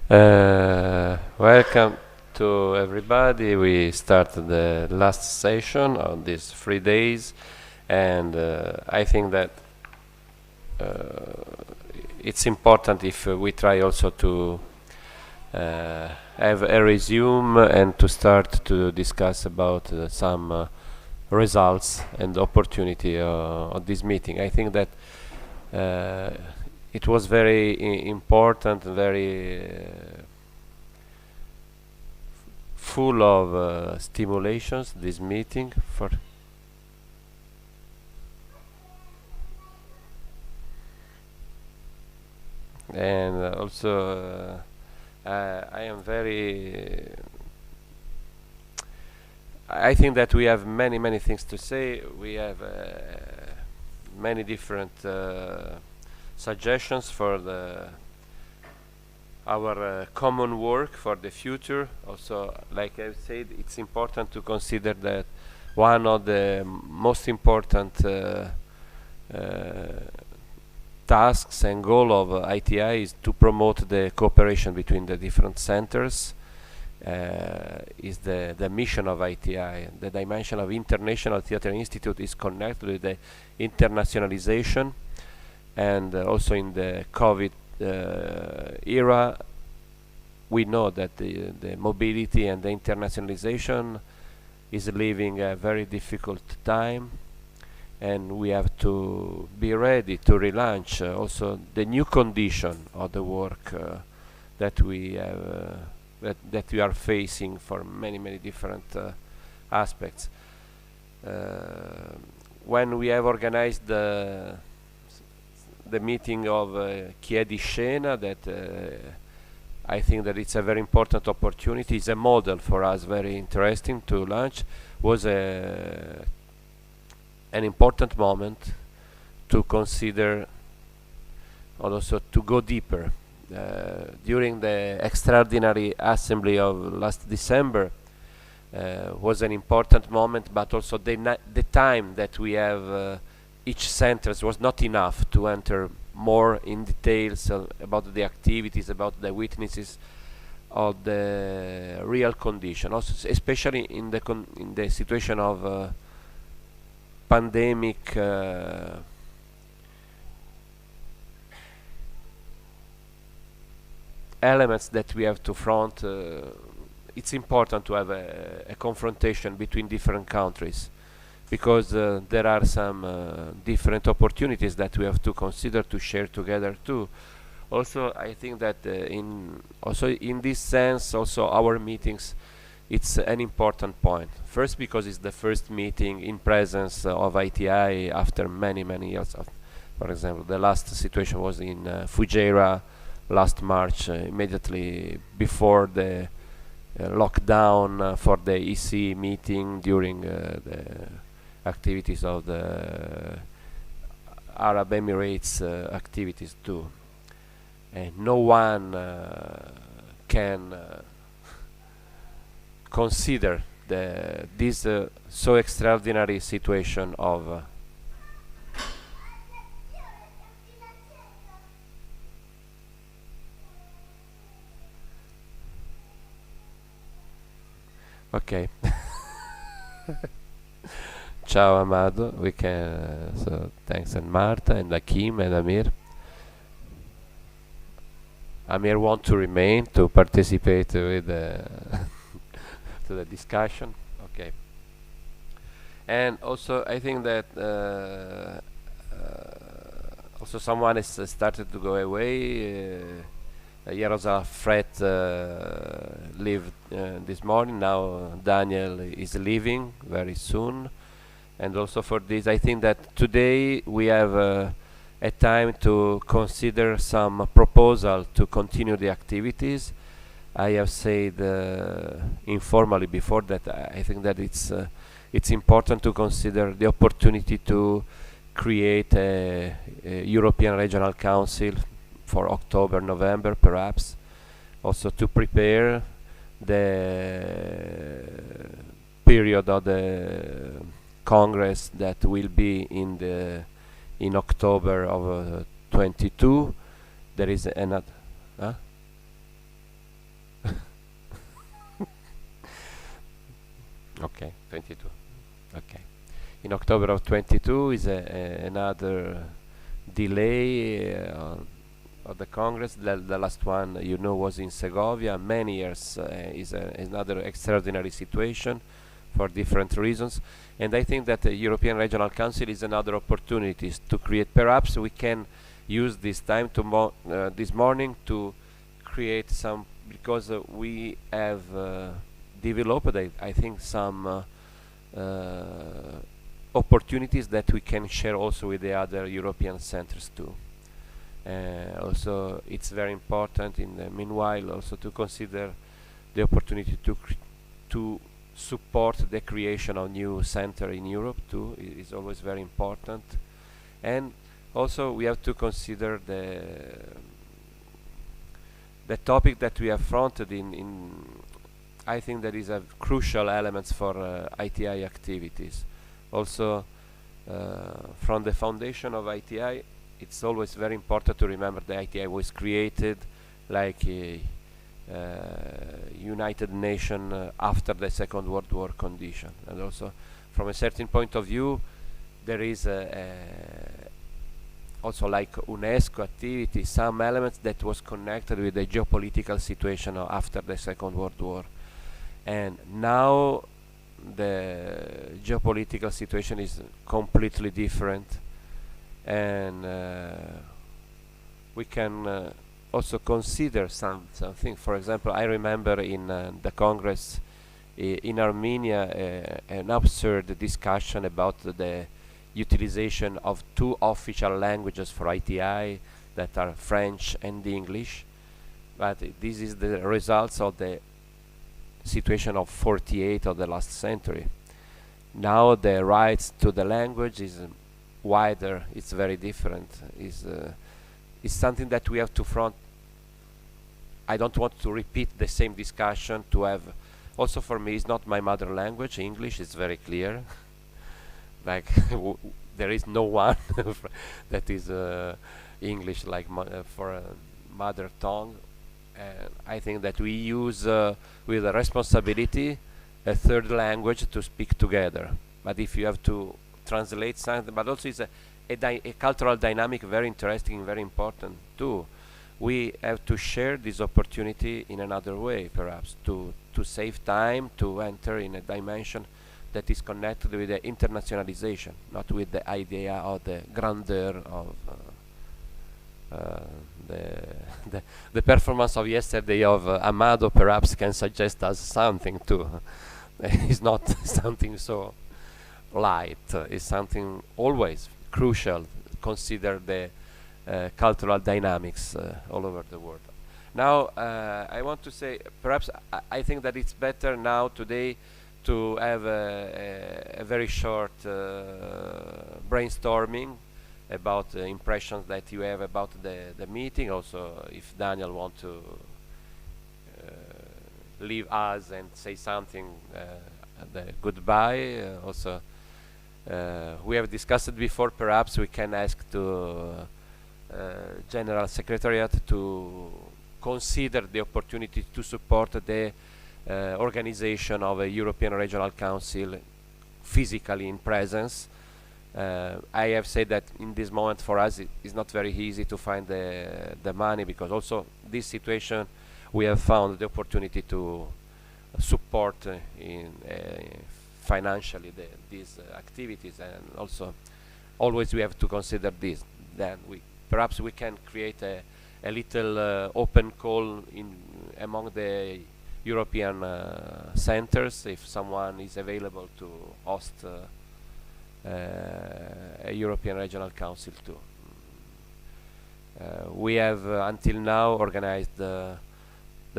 Welcome to everybody. We started the last session on these 3 days, and I think that it's important if we try also to have a resume and to start to discuss about some results and opportunity of this meeting. I think that it was very important, very full of stimulations, this meeting. And also I am very I think that we have many things to say. We have many different suggestions for our common work for the future. Also, like I said, it's important to consider that one of the most important tasks and goal of ITI is to promote the cooperation between the different centers. Is the mission of ITI. The dimension of International Theatre Institute is connected with the internationalization, and also in the COVID era, we know that the mobility and the internationalization is living a very difficult time, and we have to be ready to relaunch also the new condition of the work that we have that we are facing for many different aspects. When we have organized the meeting of Chiedi Scena, that I think that it's a very important opportunity. It's a model for us, very interesting to launch. Was an important moment to consider, also to go deeper. During the extraordinary assembly of last December was an important moment, but also the time that we have each centers was not enough to enter more in details about the activities, about the witnesses of the real condition, also especially in the situation of pandemic elements that we have to front. It's important to have a confrontation between different countries, because there are some different opportunities that we have to consider to share together too. Also, I think that in this sense, also our meetings, it's an important point. First, because it's the first meeting in presence of ITI after many years of, for example, the last situation was in Fujairah last March, immediately before the lockdown for the EC meeting, during the activities of the Arab Emirates activities too. And no one can consider this so extraordinary situation of okay. Ciao Amado, we can so thanks, and Marta and Akim and Amir. Amir want to remain to participate with to the discussion. Okay. And also I think that also someone has started to go away. Yaroslav Fred lived this morning. Now Daniel is leaving very soon. And also for this, I think that today we have a time to consider some proposal to continue the activities. I have said informally before that I think that it's important to consider the opportunity to create a European Regional Council for October, November, perhaps, also to prepare the period of the Congress that will be in October of 22. There is another. Okay, 22. Okay. In October of 22 is another delay of the Congress. The last one, you know, was in Segovia. Many years is another extraordinary situation for different reasons. And I think that the European Regional Council is another opportunity to create. Perhaps we can use this time this morning to create some, because we have developed, I think, some opportunities that we can share also with the other European centers too. Also, it's very important in the meanwhile also to consider the opportunity to support the creation of new center in Europe too. It is always very important. And also we have to consider the topic that we have fronted in I think that is a crucial elements for ITI activities. Also, from the foundation of ITI, it's always very important to remember that ITI was created like a United Nations after the Second World War condition. And also, from a certain point of view, there is also like UNESCO activity, some elements that was connected with the geopolitical situation after the Second World War. And now the geopolitical situation is completely different, and we can also consider something. For example, I remember in the Congress in Armenia an absurd discussion about the utilization of two official languages for ITI that are French and English, but this is the results of the situation of 48 of the last century. Now the rights to the language is wider, it's very different, is something that we have to front. I don't want to repeat the same discussion to have. Also for me, it's not my mother language. English is very clear. Like there is no one that is English like for a mother tongue. And I think that we use with a responsibility a third language to speak together. But if you have to translate something, but also it's a cultural dynamic, very interesting, very important too. We have to share this opportunity in another way, perhaps to save time, to enter in a dimension that is connected with the internationalization, not with the idea of the grandeur of the performance of yesterday of Amado perhaps can suggest us something too. It's not something so light, it's something always crucial. Consider the cultural dynamics all over the world. Now I want to say, perhaps I think that it's better now today to have a very short brainstorming about the impressions that you have about the meeting. Also, if Daniel want to leave us and say something the goodbye. Also, we have discussed it before. Perhaps we can ask to General Secretariat to consider the opportunity to support the organization of a European Regional Council physically in presence. I have said that in this moment for us it is not very easy to find the money, because also this situation we have found the opportunity to support in financially these activities, and also always we have to consider this. Then perhaps we can create a little open call among the European centers, if someone is available to host a European Regional Council too. We have until now organized the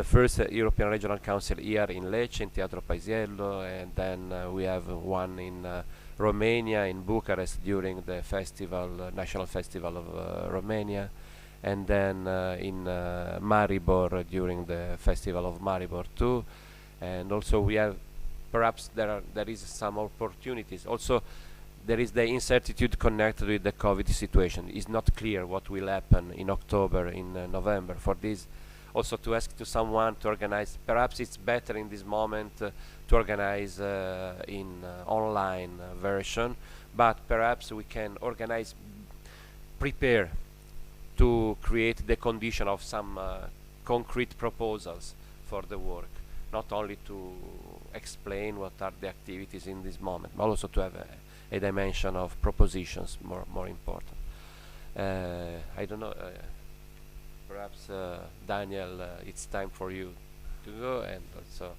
first European Regional Council here in Lecce, in Teatro Paisiello, and then we have one in Romania, in Bucharest, during the festival, National Festival of Romania, and then in Maribor during the Festival of Maribor too. And also we have, perhaps there is some opportunities. Also, there is the incertitude connected with the COVID situation. It's not clear what will happen in October, in November. For this, also to ask to someone to organize. Perhaps it's better in this moment to organize in online version, but perhaps we can organize, prepare to create the condition of some concrete proposals for the work, not only to explain what are the activities in this moment, but also to have a dimension of propositions more important. I don't know, perhaps Daniel, it's time for you to go, and also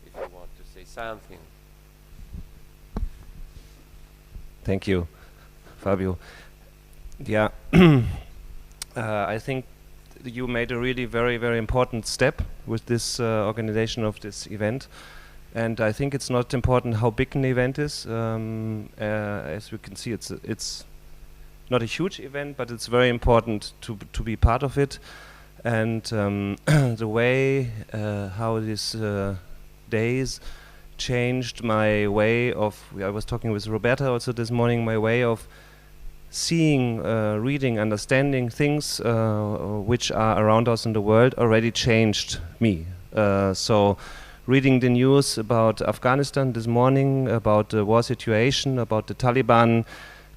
if you want to say something. Thank you, Fabio. Yeah, I think you made a really very important step with this organization of this event, and I think it's not important how big an event is. As we can see, it's not a huge event, but it's very important to be part of it. And the way how these days changed my way of, I was talking with Roberta also this morning, my way of seeing, reading, understanding things which are around us in the world already changed me. So reading the news about Afghanistan this morning, about the war situation, about the Taliban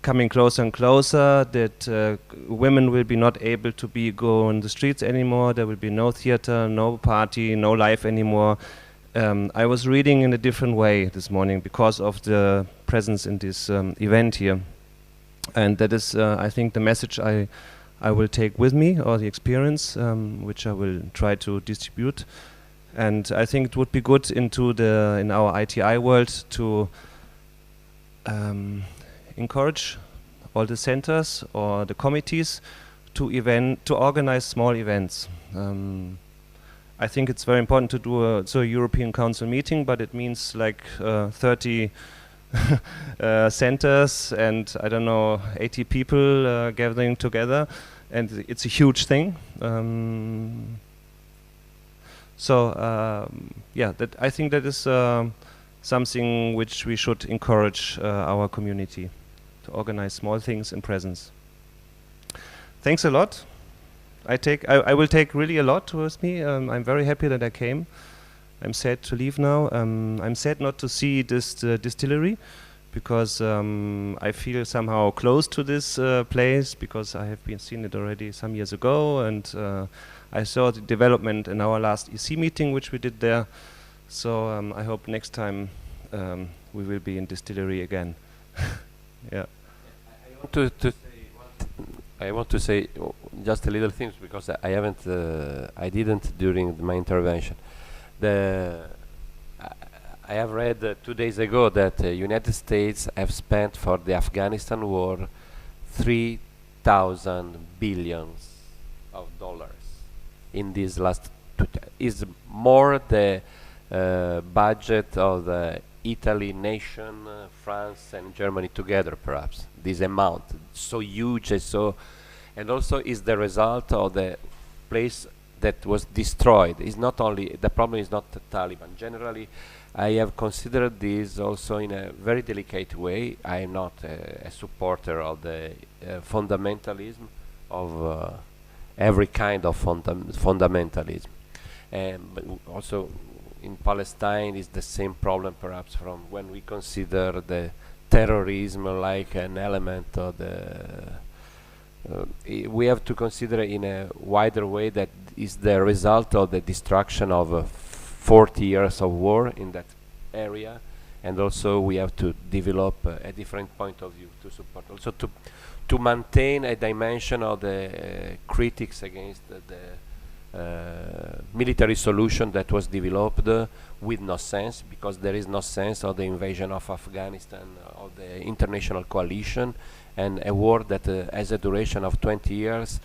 coming closer and closer, that women will be not able to go on the streets anymore, there will be no theater, no party, no life anymore. I was reading in a different way this morning because of the presence in this event here. And that is, I think, the message I will take with me, or the experience, which I will try to distribute. And I think it would be good in our ITI world to encourage all the centers or the committees to organize small events. I think it's very important to do a European Council meeting, but it means like 30 centers and, I don't know, 80 people gathering together, and it's a huge thing. Yeah, I think that is something which we should encourage our community to organize small things in presence. Thanks a lot. I will take really a lot with me. I'm very happy that I came. I'm sad to leave now. I'm sad not to see this distillery, because I feel somehow close to this place, because I have seen it already some years ago, and I saw the development in our last EC meeting which we did there. So I hope next time we will be in distillery again. Yeah. I want to say just a little things, because I didn't during my intervention. I have read 2 days ago that the United States have spent for the Afghanistan war 3,000 billions of dollars in these last is more the budget of the Italy nation, France and Germany together, perhaps. This amount so huge and also is the result of the place that was destroyed. Is not only the problem is not the Taliban. Generally, I have considered this also in a very delicate way. I am not a supporter of the fundamentalism of every kind of fundamentalism, but also in Palestine is the same problem, perhaps, from when we consider the terrorism like an element of the we have to consider in a wider way that is the result of the destruction of 40 years of war in that area, and also we have to develop a different point of view to support, also to maintain a dimension of the critics against the military solution that was developed with no sense, because there is no sense of the invasion of Afghanistan, of the international coalition, and a war that has a duration of 20 years.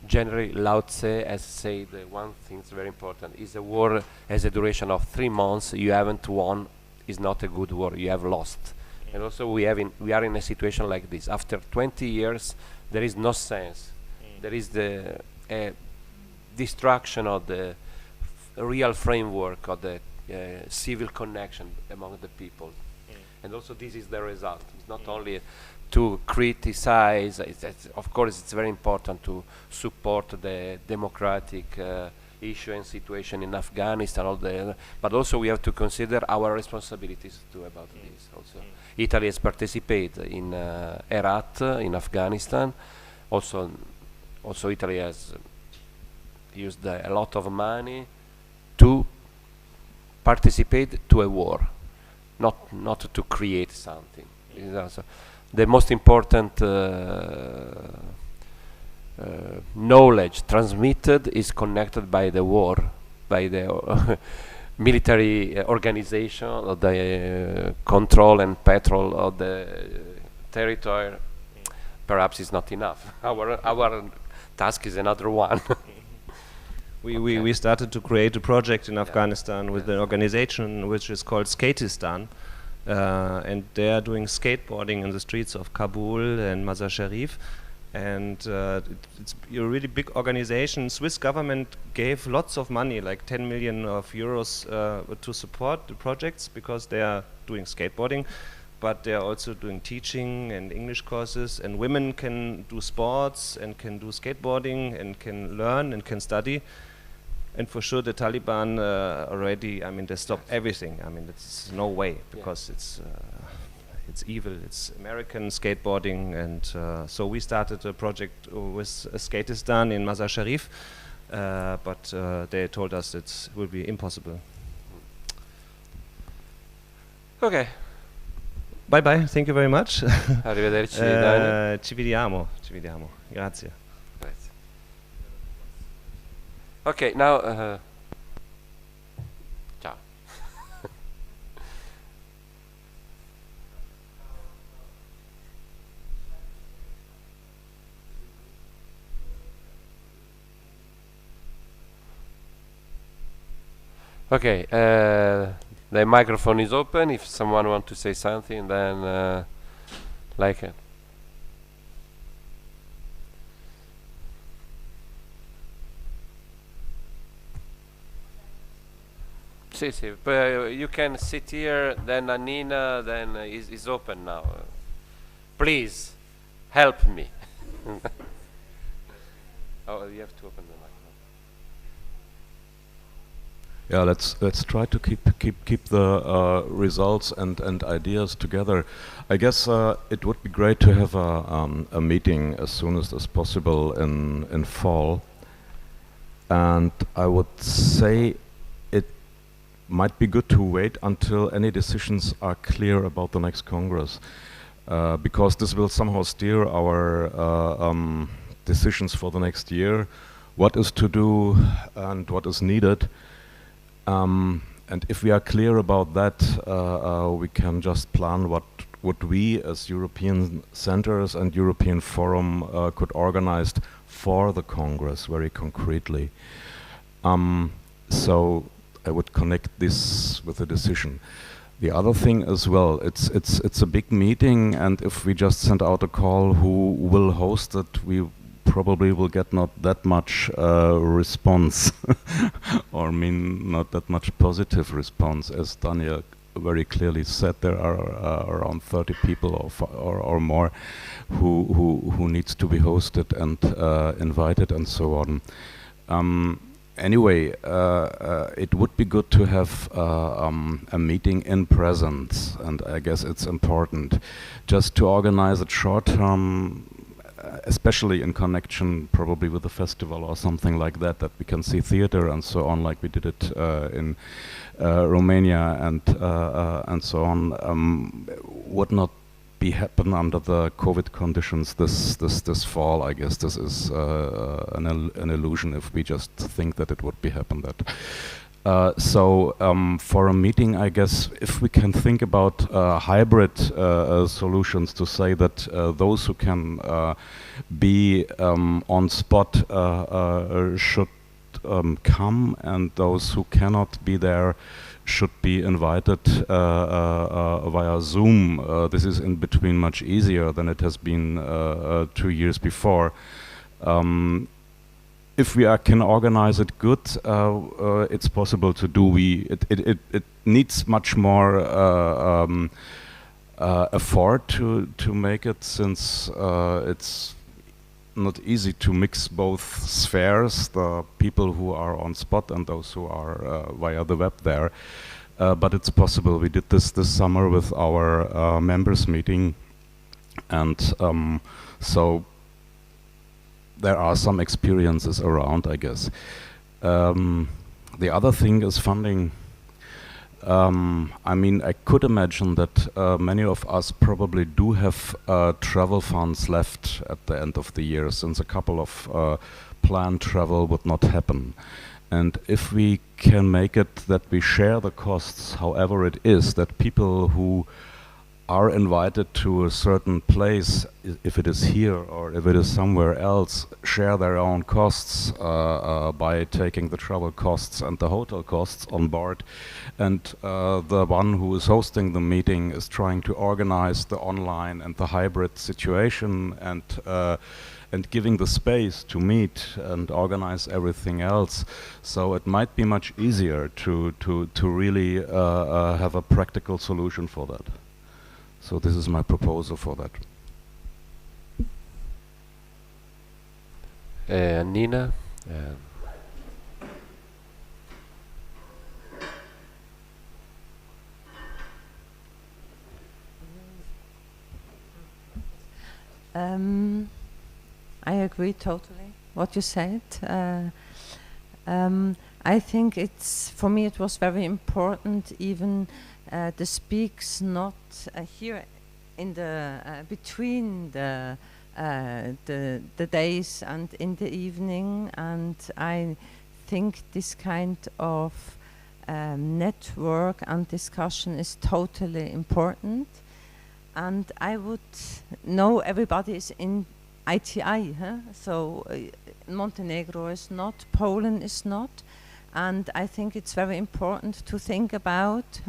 Generally, Lao Tse has said one thing is very important: is a war has a duration of 3 months. You haven't won, is not a good war. You have lost. And also we are in a situation like this. After 20 years, there is no sense. There is the destruction of the real framework of the civil connection among the people. And also this is the result. It's not only to criticize. Of course, it's very important to support the democratic issue and situation in Afghanistan, but also we have to consider our responsibilities too about this. Also, Italy has participated in Herat in Afghanistan. Also, Italy has used a lot of money to participate to a war, not to create something. So the most important knowledge transmitted is connected by the war, by the military organization, or the control and patrol of the territory. Perhaps it's not enough. Our task is another one. We started to create a project in Afghanistan with an organization which is called Skatistan, and they are doing skateboarding in the streets of Kabul and Mazar Sharif, and it's a really big organization. Swiss government gave lots of money, like 10 million of euros, to support the projects because they are doing skateboarding, but they are also doing teaching and English courses, and women can do sports and can do skateboarding and can learn and can study. And for sure the Taliban already, I mean, they stopped everything. I mean, it's no way, because it's evil. It's American skateboarding, and so we started a project with Skatistan in Mazar Sharif, but they told us it will be impossible. Okay. Bye bye, thank you very much. Arrivederci, Daniel. Ci vediamo, grazie. Grazie. Okay, now ciao. Okay, the microphone is open. If someone wants to say something, then like it. Sì, you can sit here, then Anina, then is open now. Please, help me. Oh, you have to open the microphone. Yeah, let's try to keep the results and ideas together. I guess it would be great to have a meeting as soon as possible in fall, and I would say it might be good to wait until any decisions are clear about the next Congress, because this will somehow steer our decisions for the next year, what is to do and what is needed. And if we are clear about that, we can just plan what we as European centers and European Forum could organize for the Congress very concretely. So I would connect this with the decision. The other thing as well, it's a big meeting, and if we just send out a call who will host it, we probably will get not that much response, or I mean not that much positive response. As Daniel very clearly said, there are around 30 people or more who needs to be hosted and invited and so on. Anyway, it would be good to have a meeting in presence, and I guess it's important just to organize it short term, especially in connection probably with the festival or something like that we can see theater and so on, like we did it in Romania and so on, would not be happen under the COVID conditions this fall. I guess this is an illusion if we just think that it would be happen that. So for a meeting, I guess if we can think about hybrid solutions, to say that those who can be on spot should come, and those who cannot be there should be invited via Zoom. This is in between much easier than it has been 2 years before. If we can organize it good, it's possible to do. It needs much more afford to make it, since it's not easy to mix both spheres, the people who are on spot and those who are via the web there. But it's possible. We did this summer with our members meeting, and so there are some experiences around, I guess. The other thing is funding. I mean, I could imagine that many of us probably do have travel funds left at the end of the year, since a couple of planned travel would not happen. And if we can make it that we share the costs, however it is, that people who are invited to a certain place, if it is here or if it is somewhere else, share their own costs by taking the travel costs and the hotel costs on board. And the one who is hosting the meeting is trying to organize the online and the hybrid situation, and giving the space to meet and organize everything else. So it might be much easier to really have a practical solution for that. So this is my proposal for that. Nina? I agree totally what you said. I think for me it was very important, even the speaks not here in the between the days and in the evening, and I think this kind of network and discussion is totally important. And I would know everybody is in ITI, so Montenegro is not, Poland is not, and I think it's very important to think about,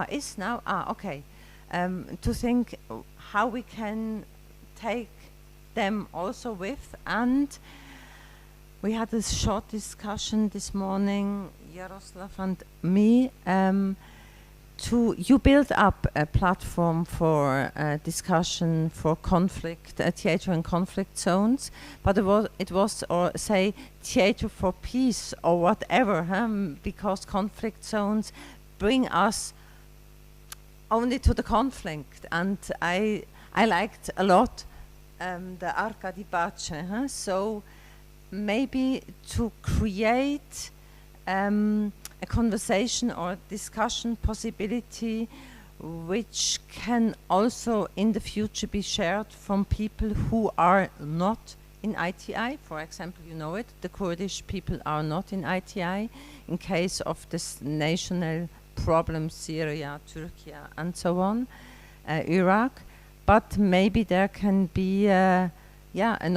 is now, okay, to think how we can take them also with. And we had a short discussion this morning, Jaroslav and me, you build up a platform for discussion for conflict, theater in conflict zones, but it was or say theater for peace or whatever, because conflict zones bring us only to the conflict. And I liked a lot the Arca di Pace, so maybe to create a conversation or discussion possibility which can also in the future be shared from people who are not in ITI. For example, you know it, the Kurdish people are not in ITI in case of this national problem, Syria, Turkey and so on, Iraq. But maybe there can be an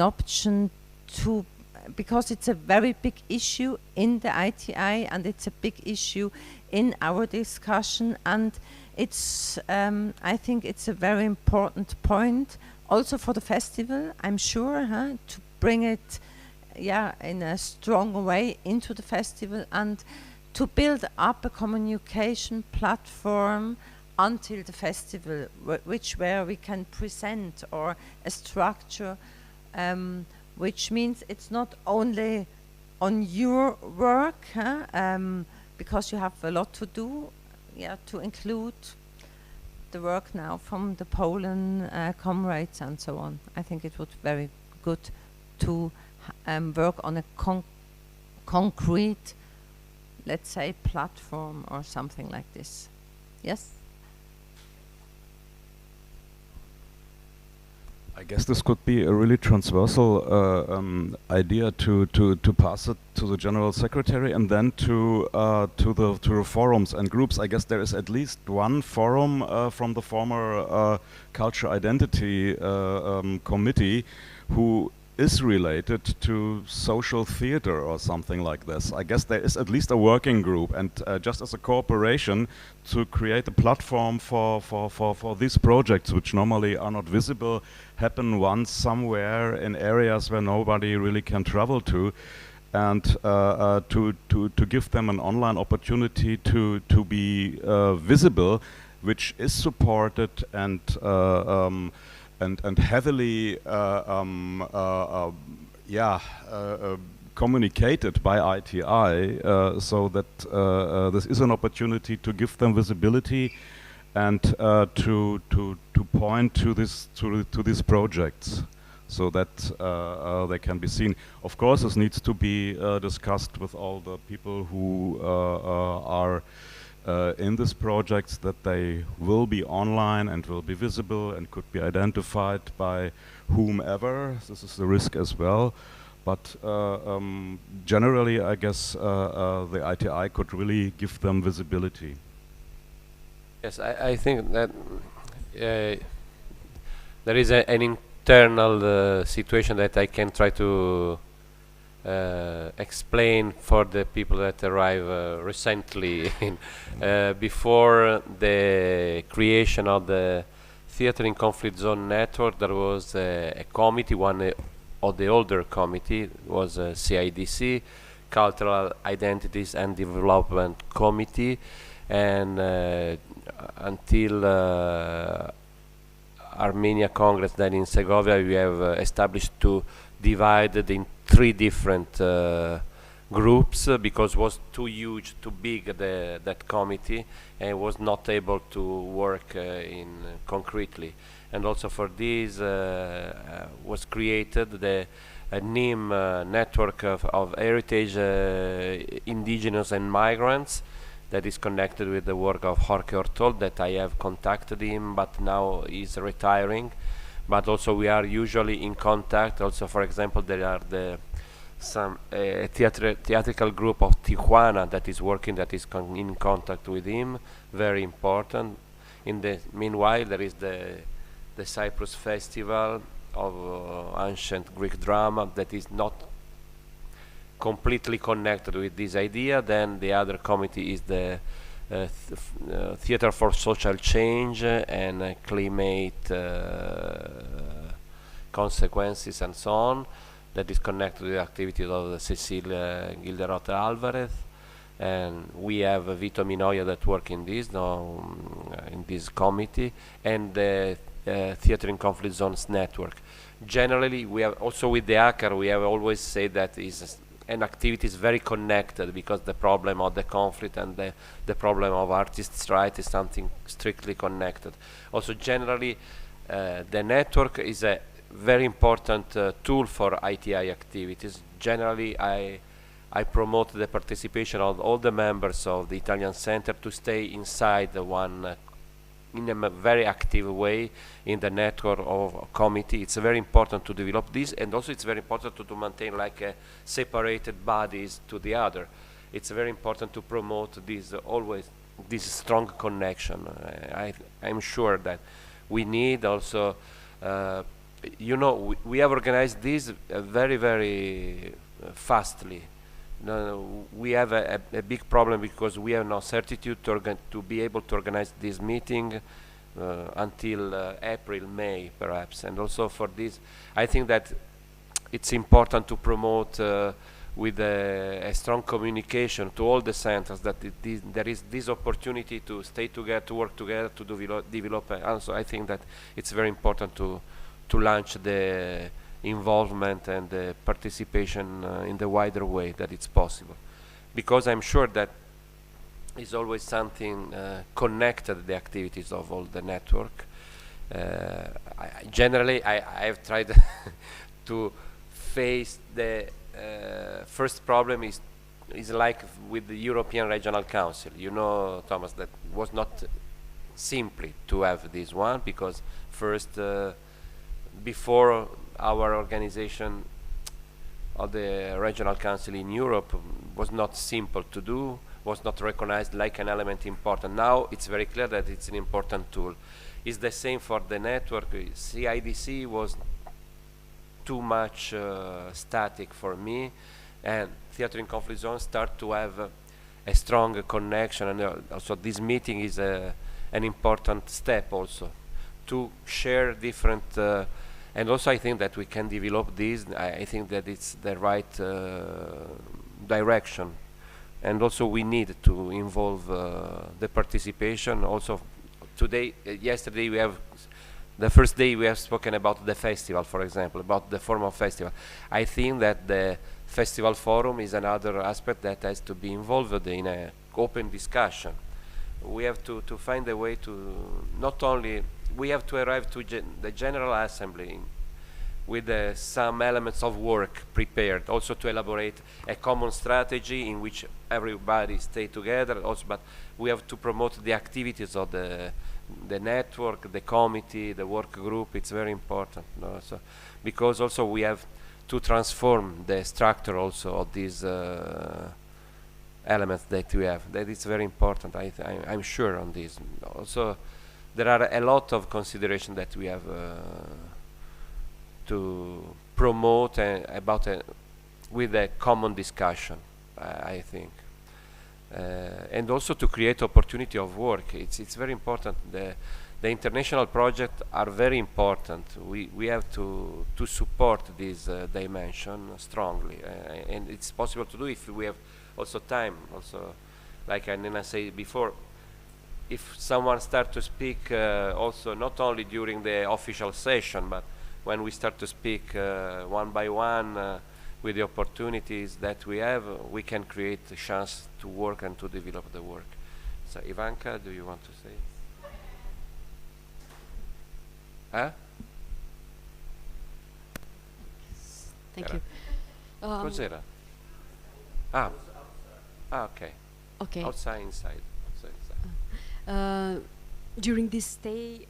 option to, because it's a very big issue in the ITI and it's a big issue in our discussion, and it's I think it's a very important point also for the festival, I'm sure, to bring it in a strong way into the festival and to build up a communication platform until the festival, where we can present, or a structure which means it's not only on your work, because you have a lot to do, to include the work now from the Poland comrades and so on. I think it would be very good to work on a concrete, let's say, platform or something like this. Yes? I guess this could be a really transversal idea to pass it to the General Secretary and then to the forums and groups. I guess there is at least one forum from the former Culture Identity Committee who is related to social theater or something like this. I guess there is at least a working group, and just as a cooperation to create a platform for these projects, which normally are not visible, happen once somewhere in areas where nobody really can travel to, and to give them an online opportunity to be visible. which is supported and heavily communicated by ITI, so that this is an opportunity to give them visibility and to point to these projects, so that they can be seen. Of course, this needs to be discussed with all the people who are in these projects, that they will be online and will be visible and could be identified by whomever. This is the risk as well. But generally, I guess the ITI could really give them visibility. Yes, I think that there is an internal situation that I can try to explain for the people that arrive recently. Before the creation of the Theatre in Conflict Zone Network, there was a committee, one of the older committee was CIDC, Cultural Identities and Development Committee, and until Armenia Congress, then in Segovia, we have established to divide it in 3 different groups, because it was too huge, too big, that committee, and was not able to work concretely. And also for this was created the NIM network of heritage, indigenous and migrants, that is connected with the work of Jorge Ortol, that I have contacted him, but now he's retiring. But also we are usually in contact. Also, for example, there are some theatrical group of Tijuana that is working, that is in contact with him, very important. In the meanwhile, there is the Cyprus Festival of ancient Greek drama that is not completely connected with this idea. Then the other committee is the Theatre for Social Change and Climate Consequences and so on, that is connected with the activities of Cecilia Gilderot Alvarez. And we have Vito Minoia that work in this in this committee, and the Theatre in Conflict Zones Network. Generally, we have also with the ACAR, we have always said that an activity is very connected, because the problem of the conflict and the problem of artists' rights is something strictly connected. Also, generally, the network is a very important tool for ITI activities. Generally, I promote the participation of all the members of the Italian Center to stay inside the one in a very active way in the network of committee. It's very important to develop this, and also it's very important to maintain like separated bodies to the other. It's very important to promote this always this strong connection. I'm sure that we need also you know, we have organized this very fastly. We have a big problem, because we have no certitude to be able to organize this meeting until April, May perhaps. And also for this, I think that it's important to promote with a strong communication to all the centers that there is this opportunity to stay together, to work together, to develop. And so I think that it's very important to launch the involvement and the participation in the wider way that it's possible, because I'm sure that is always something connected the activities of all the network. Generally I have tried to face the first problem is like with the European Regional Council. You know, Thomas, that was not simply to have this one, because first before our organization of the Regional Council in Europe was not simple to do, was not recognized like an element important. Now it's very clear that it's an important tool. It's the same for the network. CIDC was too much static for me, and Theatre in Conflict Zone start to have a strong connection, and also this meeting is an important step also to share different and also I think that we can develop this. I think that it's the right direction, and also we need to involve the participation also today, yesterday we have the first day we have spoken about the festival, for example, about the form of festival. I think that the festival forum is another aspect that has to be involved in a open discussion. We have to find a way to not only we have to arrive to the General Assembly with some elements of work prepared, also to elaborate a common strategy in which everybody stay together. Also, but we have to promote the activities of the network, the committee, the work group. It's very important, no? So because also we have to transform the structure also of these elements that we have. That is very important. I'm sure on this. Also, there are a lot of consideration that we have to promote about with a common discussion. I think. And also to create opportunity of work. It's very important. The international projects are very important. We have to support this dimension strongly, and it's possible to do if we have also time. Also, like Nina said before, if someone start to speak also not only during the official session, but when we start to speak one by one. With the opportunities that we have, we can create a chance to work and to develop the work. So, Ivanka, do you want to say? Huh? Thank you. Cos'era? Okay. Okay. Outside, inside. Outside, inside. During this day,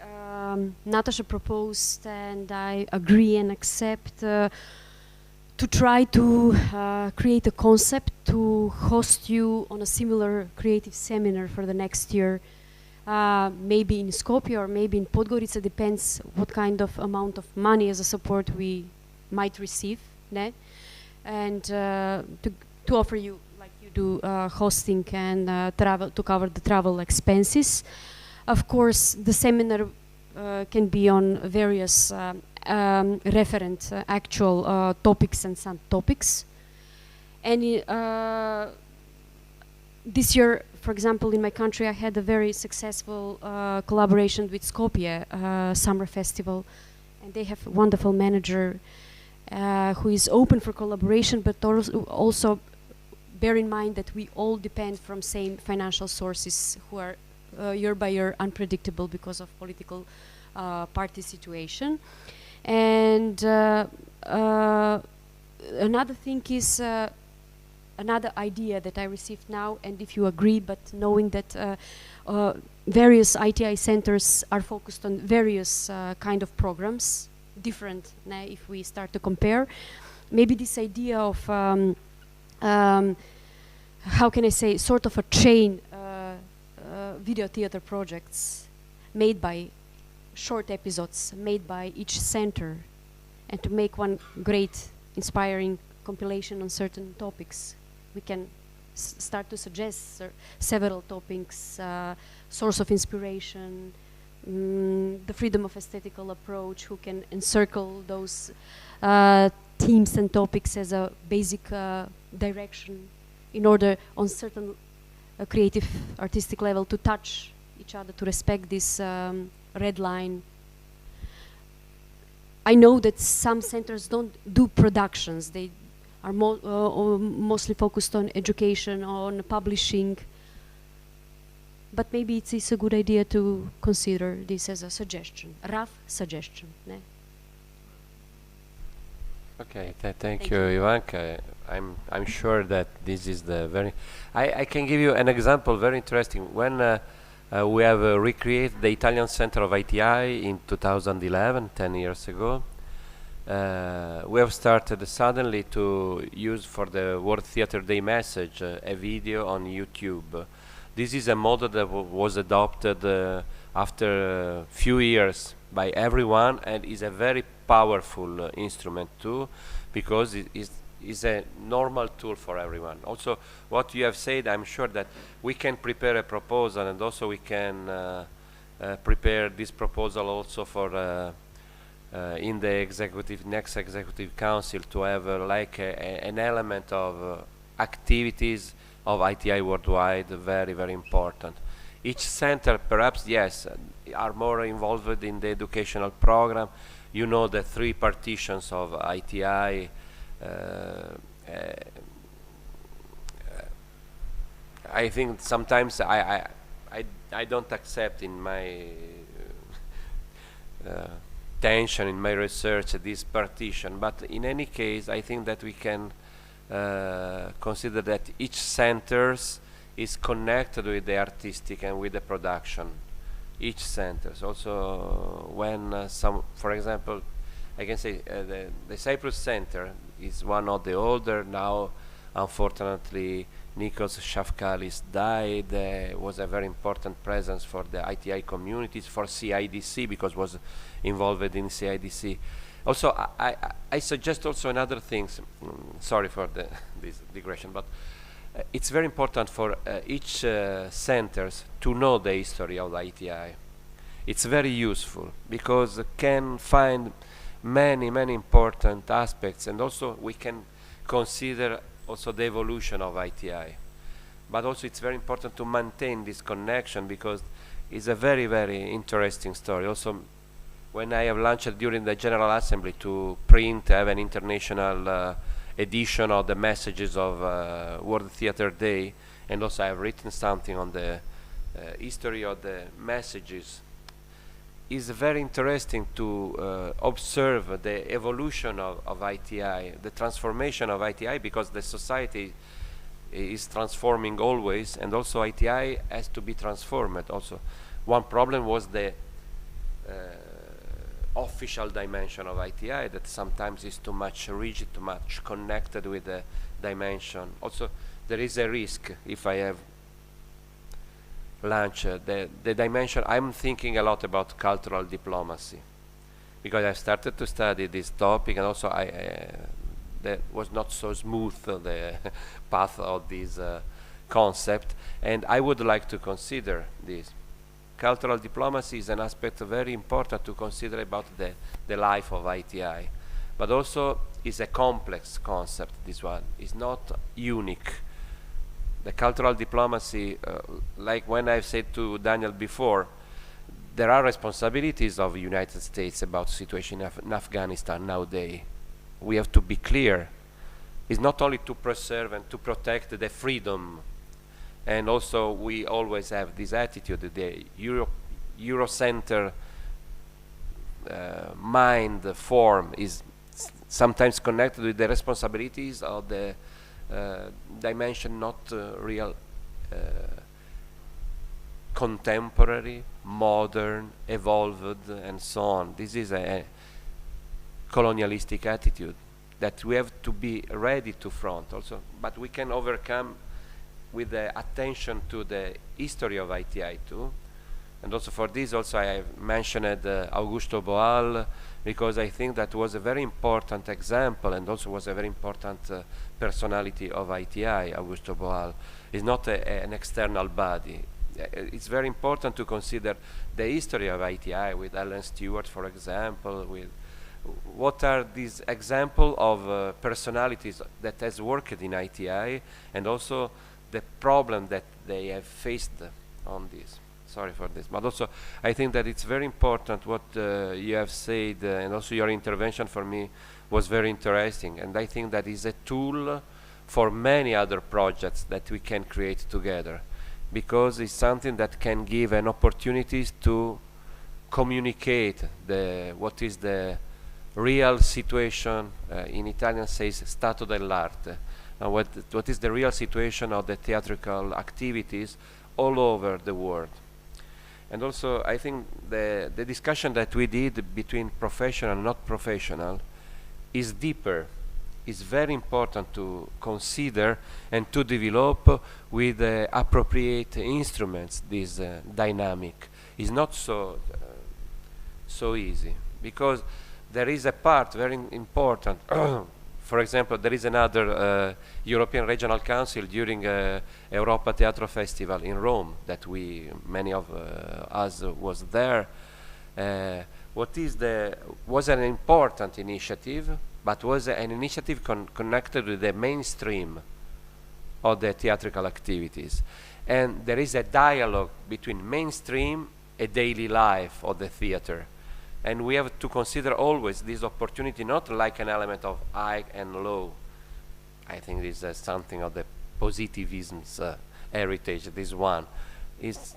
Natasha proposed, and I agree and accept, to try to create a concept to host you on a similar creative seminar for the next year, maybe in Skopje or maybe in Podgorica, depends what kind of amount of money as a support we might receive, né? And to offer you, like you do, hosting and travel, to cover the travel expenses. Of course, the seminar can be on various referent actual topics and some topics. And this year, for example, in my country, I had a very successful collaboration with Skopje Summer Festival, and they have a wonderful manager who is open for collaboration, but also bear in mind that we all depend from same financial sources who are year by year unpredictable because of political party situation. And another thing is another idea that I received now, and if you agree, but knowing that various ITI centers are focused on various kind of programs, different if we start to compare, maybe this idea of how can I say, sort of a chain video theater projects made by short episodes made by each center, and to make one great inspiring compilation on certain topics. We can start to suggest several topics, source of inspiration, the freedom of aesthetical approach, who can encircle those themes and topics as a basic direction in order on certain creative artistic level to touch each other, to respect this red line. I know that some centers don't do productions. They are mostly focused on education, on publishing. But maybe it is a good idea to consider this as a suggestion, a rough suggestion. Ne? Okay, thank you, Ivanka. I'm sure that this is the very. I can give you an example, very interesting. When we have recreated the Italian Center of ITI in 2011, 10 years ago. We have started suddenly to use for the World Theatre Day message a video on YouTube. This is a model that was adopted after a few years by everyone, and is a very powerful instrument too, because it is a normal tool for everyone. Also, what you have said, I'm sure that we can prepare a proposal, and also we can prepare this proposal also for in the next executive council, to have like an element of activities of ITI worldwide, very, very important. Each center, perhaps, yes, are more involved in the educational program. You know the three partitions of ITI. I think sometimes I don't accept in my tension in my research this partition, but in any case I think that we can consider that each centers is connected with the artistic and with the production. Each centers also when for example, I can say the Cyprus Center is one of the older. Now unfortunately Nikos Shafkalis died. Was a very important presence for the ITI communities, for CIDC, because was involved in CIDC. Also, I suggest also another things. Sorry for this digression, but it's very important for each centers to know the history of ITI. It's very useful because can find many important aspects, and also we can consider also the evolution of ITI. But also it's very important to maintain this connection because it's a very interesting story. Also, when I have launched during the General Assembly to have an international edition of the messages of World Theatre Day, and also I have written something on the history of the messages, is very interesting to observe the evolution of ITI, the transformation of ITI, because the society is transforming always, and also ITI has to be transformed. Also, one problem was the official dimension of ITI, that sometimes is too much rigid, too much connected with the dimension. Also, there is a risk if I have launched the dimension. I'm thinking a lot about cultural diplomacy because I started to study this topic, and also that was not so smooth the path of this concept, and I would like to consider this. Cultural diplomacy is an aspect very important to consider about the life of ITI, but also is a complex concept. This one is not unique. The cultural diplomacy, like when I've said to Daniel before, there are responsibilities of the United States about the situation in Afghanistan nowadays. We have to be clear. It's not only to preserve and to protect the freedom, and also we always have this attitude, the Eurocenter mind form is sometimes connected with the responsibilities of the dimension, not real contemporary, modern, evolved, and so on. This is a colonialistic attitude that we have to be ready to front also, but we can overcome with the attention to the history of ITI too. And also for this also I have mentioned Augusto Boal, because I think that was a very important example, and also was a very important personality of ITI. Augusto Boal is not an external body. It's very important to consider the history of ITI with Alan Stewart, for example, with what are these examples of personalities that has worked in ITI, and also the problem that they have faced on this. Sorry for this, but also I think that it's very important what you have said, and also your intervention for me was very interesting, and I think that is a tool for many other projects that we can create together, because it's something that can give an opportunities to communicate what is the real situation. In Italian says stato dell'arte. What is the real situation of the theatrical activities all over the world. And also I think the discussion that we did between professional and not professional is deeper, is very important to consider and to develop with appropriate instruments. This dynamic is not so easy, because there is a part very important. For example, there is another European Regional Council during Europa Teatro Festival in Rome that many of us was there. Was an important initiative, but was an initiative connected with the mainstream of the theatrical activities. And there is a dialogue between mainstream and daily life of the theater. And we have to consider always this opportunity not like an element of high and low. I think this is something of the positivism's heritage. This one is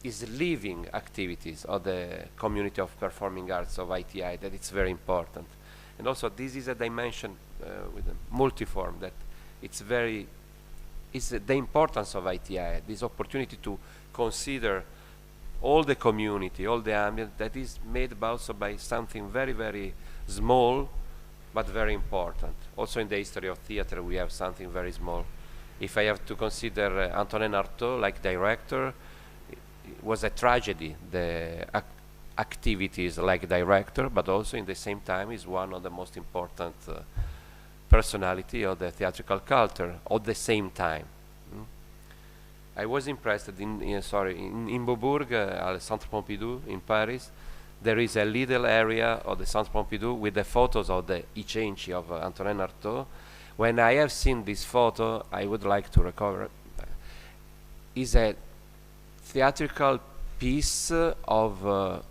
living activities of the community of performing arts of ITI, that it's very important. And also this is a dimension with a multiform that it's very, is the importance of ITI, this opportunity to consider all the community, all the ambient that is made also by something very, very small, but very important. Also in the history of theater we have something very small. If I have to consider Antonin Artaud like director, it was a tragedy, the activities like director, but also in the same time is one of the most important personality of the theatrical culture at the same time. I was impressed in Beaubourg, at Centre Pompidou in Paris. There is a little area of the Centre Pompidou with the photos of the I Cenci of Antonin Artaud. When I have seen this photo, I would like to recover. Is a theatrical piece of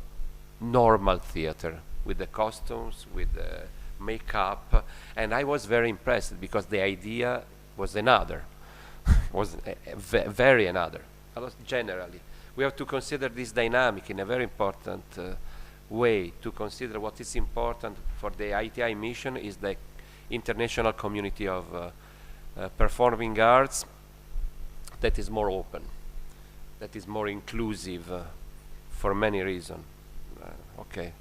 normal theater with the costumes, with the makeup, and I was very impressed because the idea was another, was very another. Generally, we have to consider this dynamic in a very important way. To consider what is important for the ITI mission is the international community of performing arts that is more open, that is more inclusive for many reasons. Okay,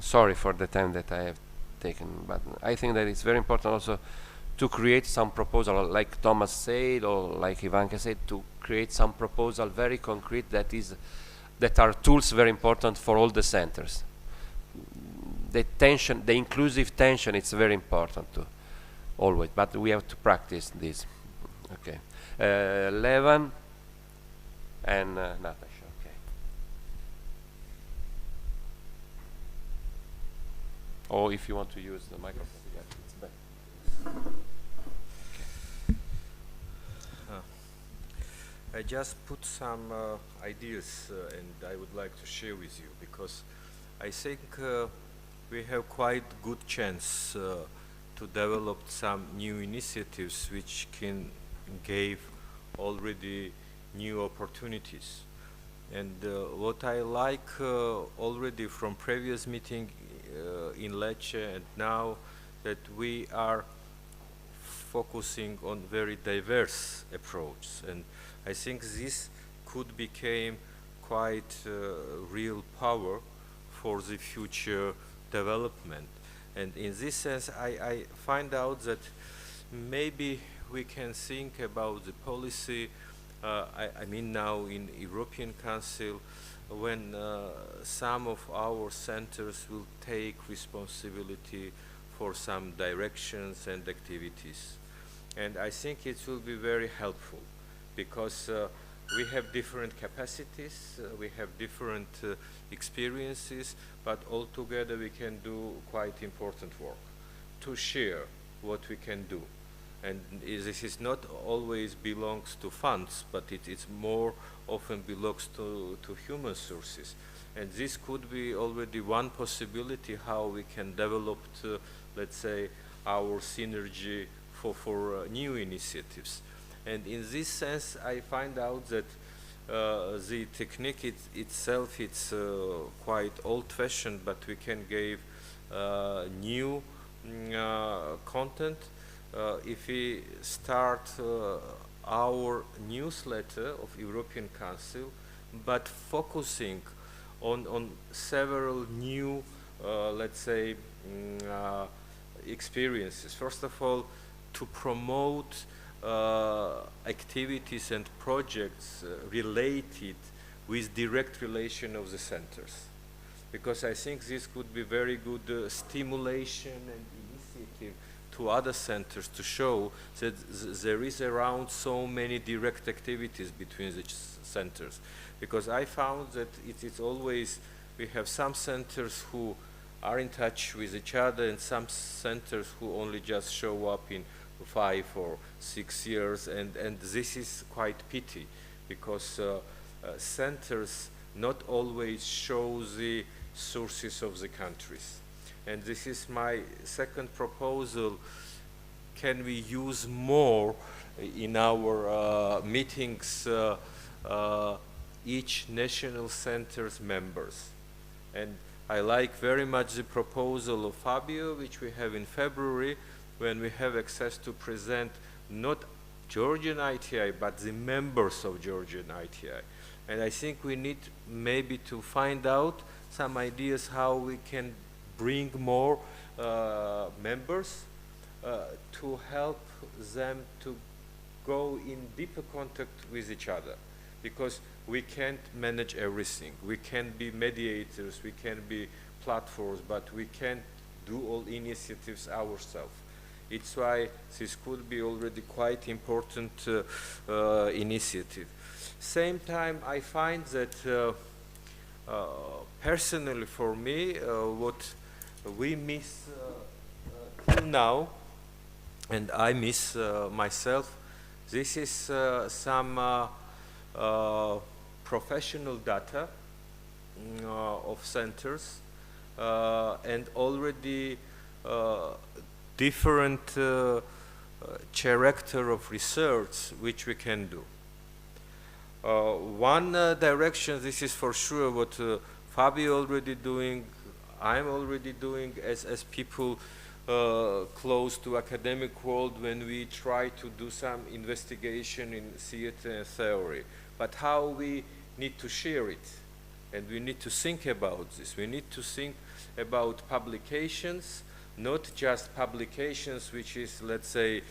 sorry for the time that I have taken, but I think that it's very important also to create some proposal, like Thomas said, or like Ivanka said, to create some proposal very concrete that are tools very important for all the centers. The tension, the inclusive tension, it's very important to always, but we have to practice this. Okay, Levan and Natasha. Okay. Or if you want to use the microphone, yeah, it's better. I just put some ideas and I would like to share with you, because I think we have quite good chance to develop some new initiatives which can give already new opportunities. And what I like already from previous meeting in Lecce and now, that we are focusing on very diverse approach, and I think this could become quite real power for the future development. And in this sense, I find out that maybe we can think about the policy, I mean now in European Council, when some of our centers will take responsibility for some directions and activities. And I think it will be very helpful, because we have different capacities, we have different experiences, but all together we can do quite important work to share what we can do. And this is not always belongs to funds, but it's more often belongs to human sources. And this could be already one possibility how we can develop, let's say, our synergy for new initiatives. And in this sense, I find out that the technique itself, it's quite old-fashioned, but we can give new content. If we start our newsletter of European Council, but focusing on several new, let's say, experiences. First of all, to promote activities and projects related with direct relation of the centers, because I think this could be very good stimulation and initiative to other centers to show that there is around so many direct activities between the centers. Because I found that it's always, we have some centers who are in touch with each other and some centers who only just show up in 5 or 6 years, and this is quite pity, because centers not always show the sources of the countries. And this is my second proposal. Can we use more in our meetings each national center's members? And I like very much the proposal of Fabio, which we have in February, when we have access to present not Georgian ITI, but the members of Georgian ITI. And I think we need maybe to find out some ideas how we can bring more members to help them to go in deeper contact with each other, because we can't manage everything. We can be mediators, we can be platforms, but we can't do all initiatives ourselves. It's why this could be already quite important initiative. Same time, I find that personally for me, what we miss till now, and I miss myself, this is some professional data of centers and already different character of research which we can do. One direction, this is for sure what Fabio already doing, I'm already doing as people close to academic world, when we try to do some investigation in theater and theory. But how we need to share it, and we need to think about this. We need to think about publications, not just publications which is, let's say,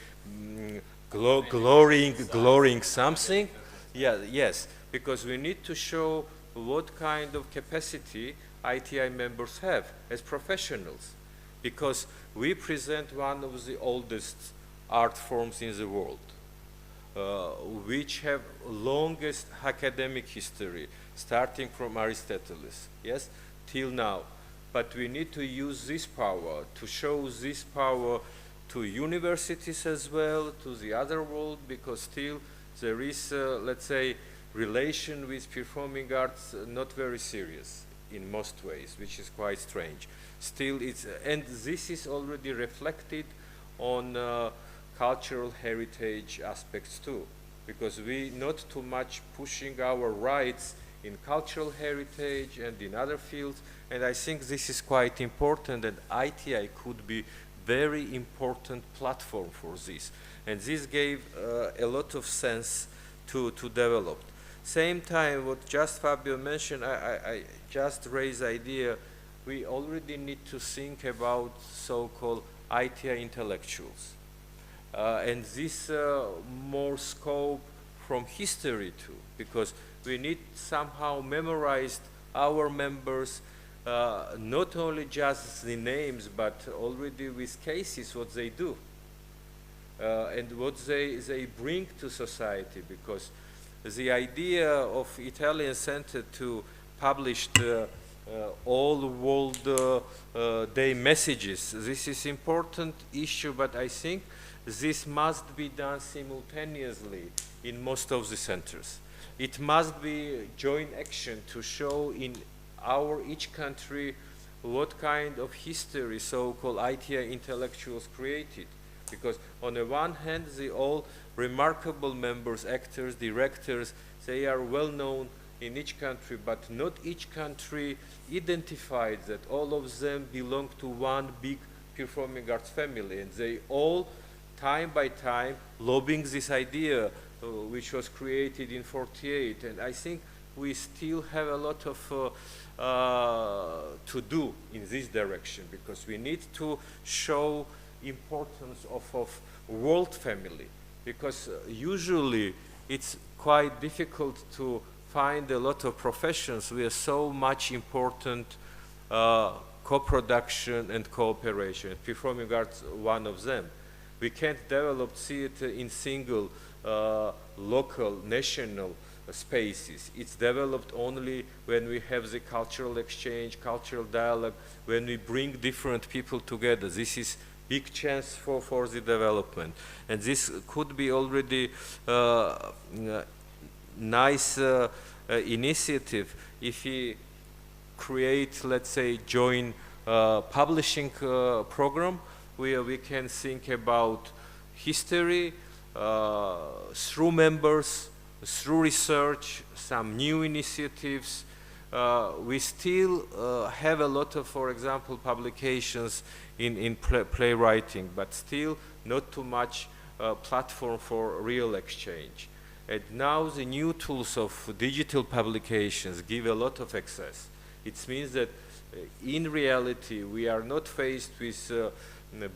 glorying something. Yeah, yes, because we need to show what kind of capacity ITI members have as professionals, because we present one of the oldest art forms in the world, which have longest academic history, starting from Aristotle, yes, till now. But we need to use this power, to show this power to universities as well, to the other world, because still there is, let's say, relation with performing arts not very serious in most ways, which is quite strange. Still, it's, and this is already reflected on cultural heritage aspects too, because we not too much pushing our rights in cultural heritage and in other fields, and I think this is quite important, and ITI could be very important platform for this, and this gave a lot of sense to develop. Same time, what just Fabio mentioned, I just raised the idea, we already need to think about so-called ITI intellectuals. And this more scope from history too, because we need somehow memorized our members, not only just the names, but already with cases, what they do, and what they bring to society, because the idea of Italian Center to publish all World Day messages, this is important issue, but I think this must be done simultaneously in most of the centers. It must be joint action to show in each country what kind of history so-called ITI intellectuals created. Because on the one hand, they all remarkable members, actors, directors, they are well known in each country, but not each country identified that all of them belong to one big performing arts family, and they all, time by time, lobbying this idea which was created in '48, and I think we still have a lot of to do in this direction, because we need to show importance of world family, because usually it's quite difficult to find a lot of professions with so much important co-production and cooperation. Performing arts, one of them. We can't develop theater in single local, national spaces. It's developed only when we have the cultural exchange, cultural dialogue, when we bring different people together. This is big chance for the development. And this could be already nice initiative if we create, let's say, joint publishing program where we can think about history through members, through research, some new initiatives. We still have a lot of, for example, publications in playwriting, but still not too much platform for real exchange. And now the new tools of digital publications give a lot of access. It means that in reality we are not faced with a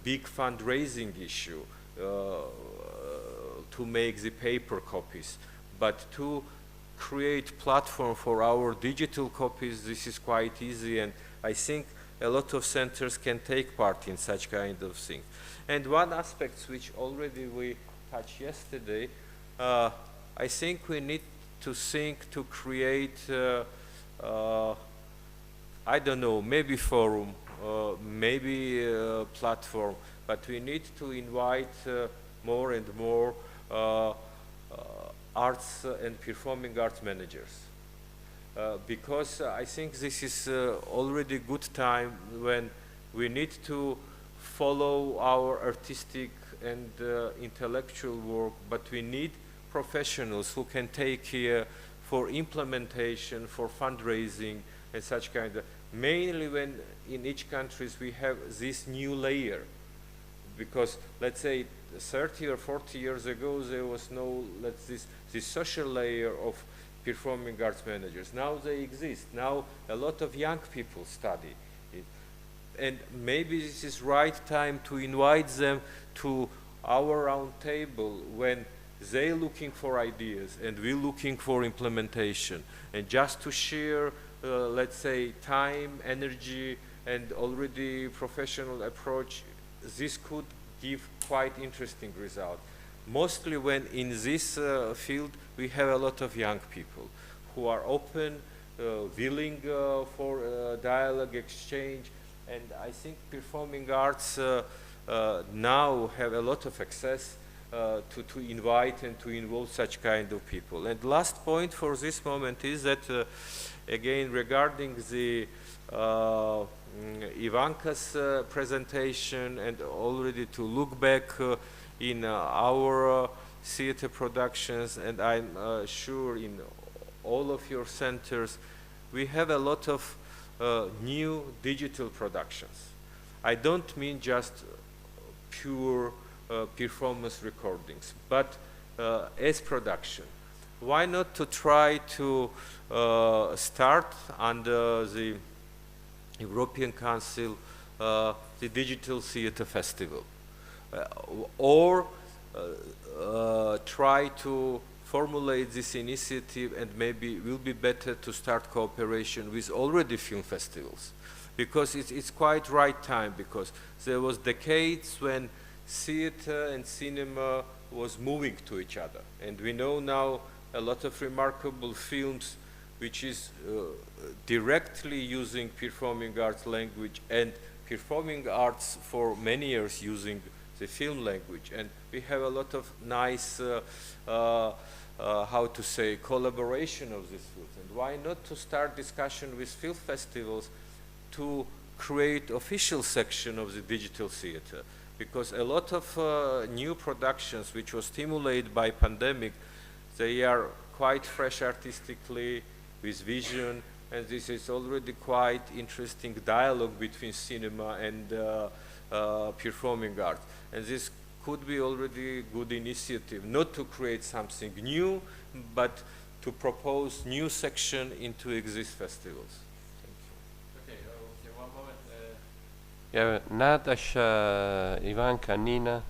big fundraising issue to make the paper copies, but to create platform for our digital copies. This is quite easy, and I think a lot of centers can take part in such kind of thing. And one aspect which already we touched yesterday, I think we need to think to create I don't know, maybe forum, maybe platform, but we need to invite more and more arts and performing arts managers. Because I think this is already good time when we need to follow our artistic and intellectual work, but we need professionals who can take care for implementation, for fundraising, and such kind of, mainly when in each countries we have this new layer. Because let's say 30 or 40 years ago there was no, this social layer of performing arts managers. Now they exist. Now a lot of young people study it. And maybe this is right time to invite them to our round table when they're looking for ideas and we're looking for implementation, and just to share let's say time, energy, and already professional approach. This could give quite interesting result. Mostly when in this field we have a lot of young people who are open, willing for dialogue, exchange, and I think performing arts now have a lot of access to invite and to involve such kind of people. And last point for this moment is that again regarding the Ivanka's presentation, and already to look back in our theater productions, and I'm sure in all of your centers, we have a lot of new digital productions. I don't mean just pure performance recordings, but as production. Why not to try to start under the European Council the Digital Theatre Festival, or try to formulate this initiative, and maybe it will be better to start cooperation with already film festivals, because it's quite right time, because there was decades when theater and cinema was moving to each other, and we know now a lot of remarkable films which is directly using performing arts language, and performing arts for many years using the film language. And we have a lot of nice, how to say, collaboration of these fields. And why not to start discussion with film festivals to create official section of the digital theater? Because a lot of new productions which were stimulated by pandemic, they are quite fresh artistically, with vision, and this is already quite interesting dialogue between cinema and performing arts. And this could be already good initiative, not to create something new, but to propose new section into exist festivals. Okay, one moment. Yeah, Natasha, Ivanka, Nina,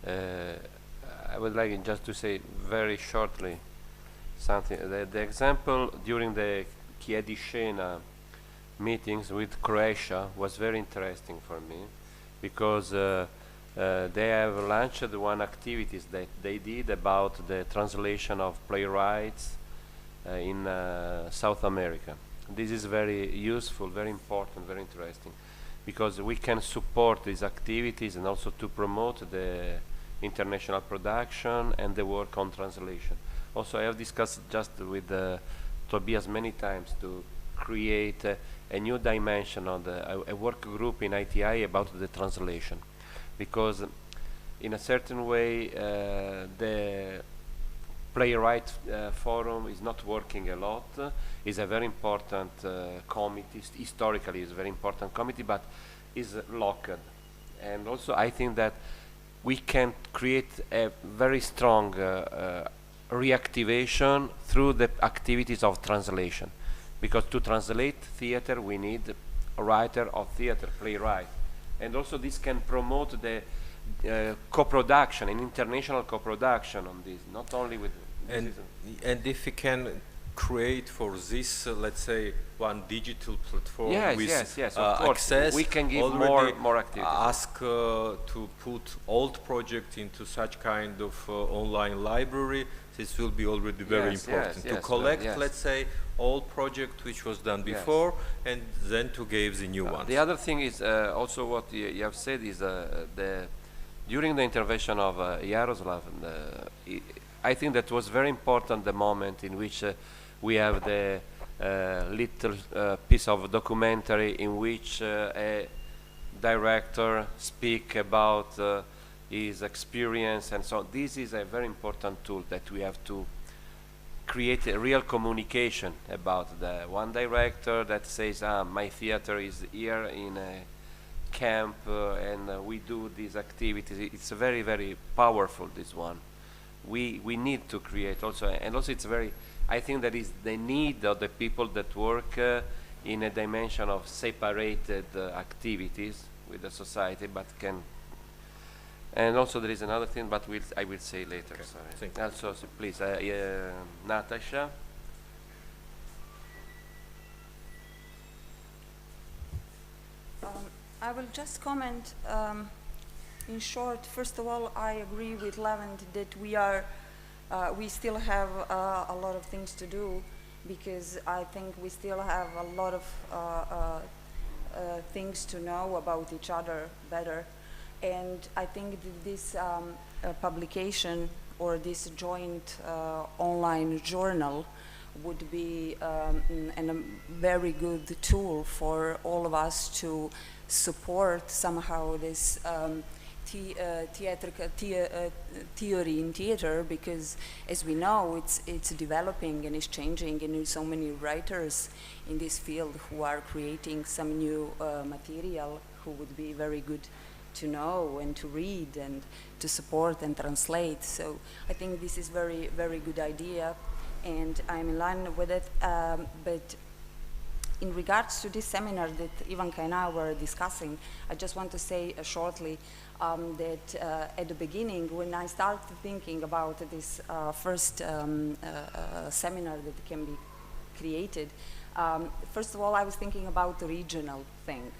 I would like just to say very shortly something. The example during the Chiedi meetings with Croatia was very interesting for me, because they have launched one activities that they did about the translation of playwrights in South America. This is very useful, very important, very interesting. because we can support these activities and also to promote the international production and the work on translation. Also, I have discussed just with Tobias many times to create a new dimension on a work group in ITI about the translation, because in a certain way the playwright forum is not working a lot. Is a very important committee, historically is a very important committee, but is locked. And also I think that we can create a very strong reactivation through the activities of translation, because to translate theater we need a writer of theater, playwright, and also this can promote the co-production, an international co-production on this, not only with and if we can create for this, let's say, one digital platform with yes, of course. Access, We can give already more activities. ask to put old project into such kind of online library. This will be already very important to collect, let's say, old project which was done before, and then to give the new ones. The other thing is also what you have said is during the intervention of Yaroslav, I think that was very important, the moment in which we have the little piece of documentary in which a director speak about his experience and so on. This is a very important tool that we have to create a real communication about the one director that says, my theater is here in a camp and we do these activities. It's very, very powerful, this one. We need to create also, and also it's very, I think that is the need of the people that work in a dimension of separated activities with the society, but can. And also there is another thing, but I will say later. Okay. Sorry. Thank you. Also, so please, Natasha. I will just comment in short. First of all, I agree with Levent that we still have a lot of things to do, because I think we still have a lot of things to know about each other better. And I think that this publication or this joint online journal would be a very good tool for all of us to support somehow this theory in theater, because as we know, it's developing and it's changing, and there's so many writers in this field who are creating some new material who would be very good to know and to read and to support and translate. So I think this is very, very good idea, and I'm in line with it. But in regards to this seminar that Ivanka and I were discussing, I just want to say shortly that at the beginning, when I started thinking about this first seminar that can be created, first of all, I was thinking about the regional thing.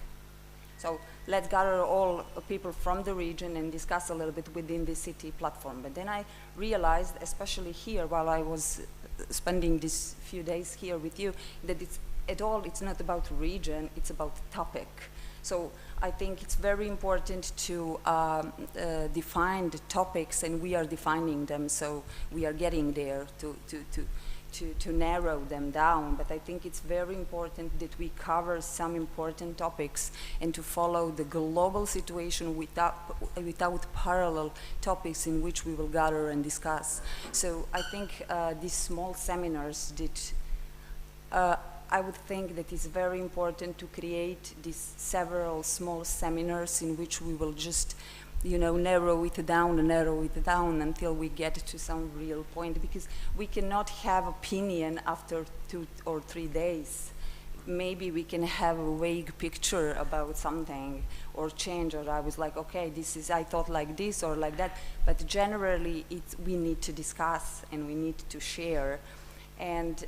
So let's gather all people from the region and discuss a little bit within the city platform. But then I realized, especially here, while I was spending these few days here with you, that it's not about region, it's about topic. So I think it's very important to define the topics, and we are defining them, so we are getting there to narrow them down. But I think it's very important that we cover some important topics and to follow the global situation without parallel topics in which we will gather and discuss. So I think these small seminars I would think that it's very important to create these several small seminars in which we will just, narrow it down until we get to some real point, because we cannot have opinion after 2 or 3 days. Maybe we can have a vague picture about something or change, or I was like, okay, I thought like this or like that, but generally we need to discuss and we need to share. And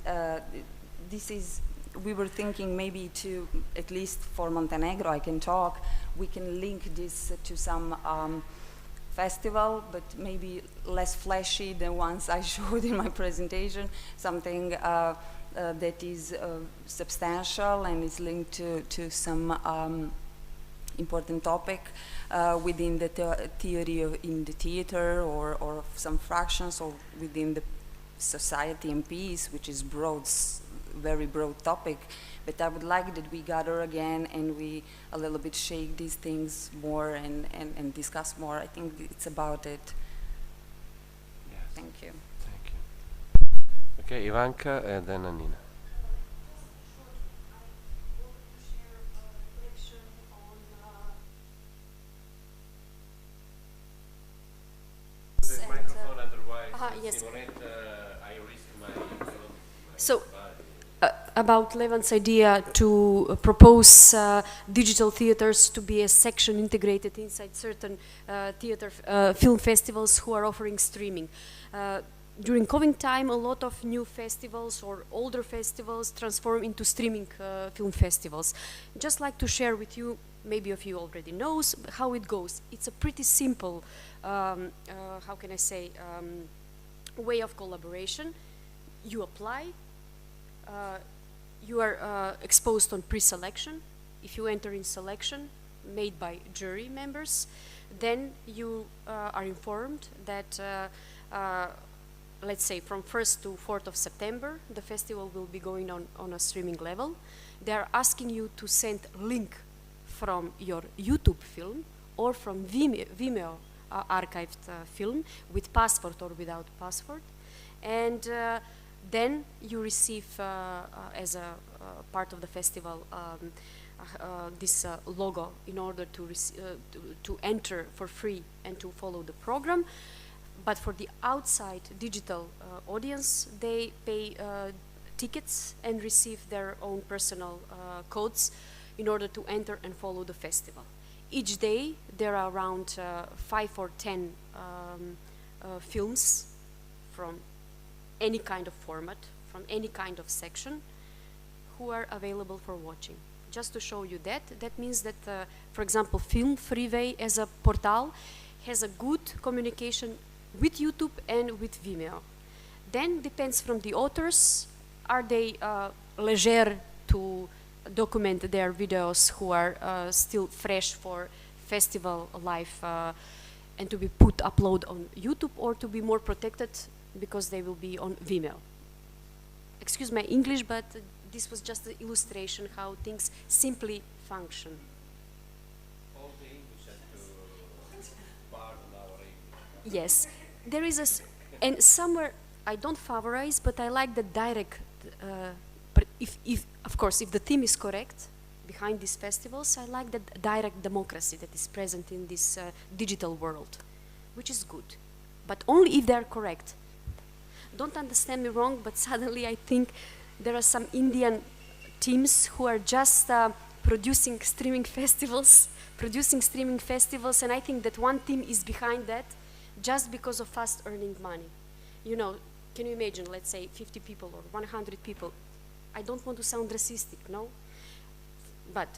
we were thinking maybe to, at least for Montenegro, I can talk, we can link this to some festival, but maybe less flashy than ones I showed in my presentation, something that is substantial and is linked to some important topic within the theory in the theater, or some fractions, or within the society and peace, which is broad, very broad topic. But I would like that we gather again and we a little bit shake these things more and discuss more. I think it's about it. Yes. Thank you. Thank you. Okay, Ivanka and then Anina. The microphone, otherwise, yes. I risk my So, about Levan's idea to propose digital theaters to be a section integrated inside certain theater film festivals who are offering streaming. During COVID time, a lot of new festivals or older festivals transform into streaming film festivals. Just like to share with you, maybe of you already knows how it goes. It's a pretty simple, how can I say, way of collaboration. You apply, you are exposed on pre-selection. If you enter in selection made by jury members, then you are informed that let's say from 1st to 4th of September, the festival will be going on a streaming level. They are asking you to send link from your YouTube film or from Vimeo archived film with password or without password. And then you receive, as a part of the festival, this logo in order to enter for free and to follow the program. But for the outside digital audience, they pay tickets and receive their own personal codes in order to enter and follow the festival. Each day there are around 5 or 10 films from any kind of format, from any kind of section, who are available for watching. Just to show you that means that, for example, Film Freeway as a portal has a good communication with YouTube and with Vimeo. Then depends from the authors, are they leisure to document their videos who are still fresh for festival life and to be upload on YouTube, or to be more protected because they will be on Vimeo. Excuse my English, but this was just an illustration how things simply function. all the English has to pardon our English. Yes, there is and somewhere I don't favorize, but I like the direct. But if of course, if the theme is correct behind these festivals, I like the direct democracy that is present in this digital world, which is good, but only if they are correct. Don't understand me wrong, but suddenly I think there are some Indian teams who are just producing streaming festivals, and I think that one team is behind that just because of fast earning money. You know, can you imagine, let's say 50 people or 100 people? I don't want to sound racistic, no? But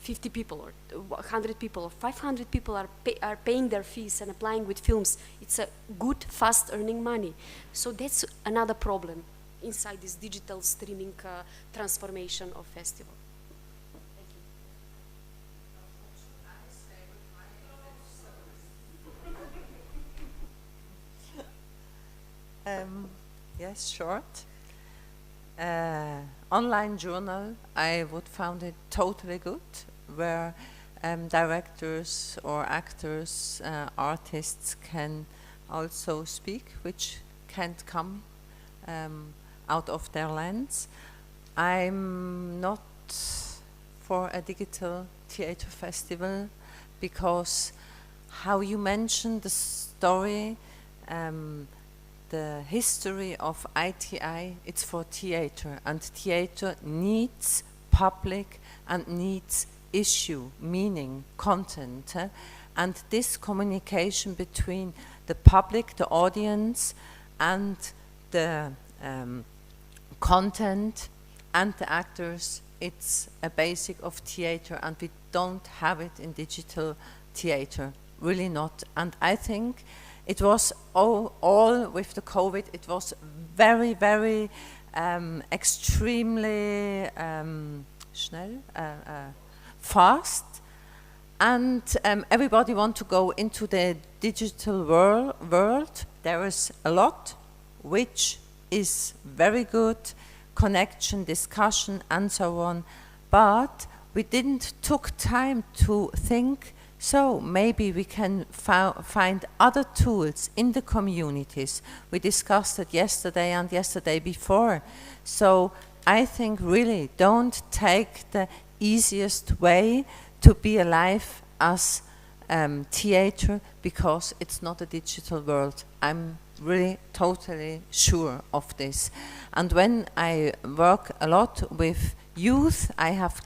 50 people or 100 people or 500 people are paying their fees and applying with films. It's a good, fast earning money. So that's another problem inside this digital streaming transformation of festival. Yes, short. Online journal, I would found it totally good, where directors or actors, artists can also speak, which can't come out of their lands. I'm not for a digital theater festival because how you mentioned the story, the history of ITI, it's for theater, and theater needs public and needs issue, meaning, content, and this communication between the public, the audience, and the content and the actors, it's a basic of theater, and we don't have it in digital theater, really not. And I think it was all with the COVID, it was very, very extremely schnell, fast, and everybody want to go into the digital world. There is a lot which is very good, connection, discussion, and so on, but we didn't took time to think, so maybe we can find other tools in the communities. We discussed it yesterday and yesterday before. So I think really don't take the easiest way to be alive as theater, because it's not a digital world. I'm really totally sure of this. And when I work a lot with youth, I have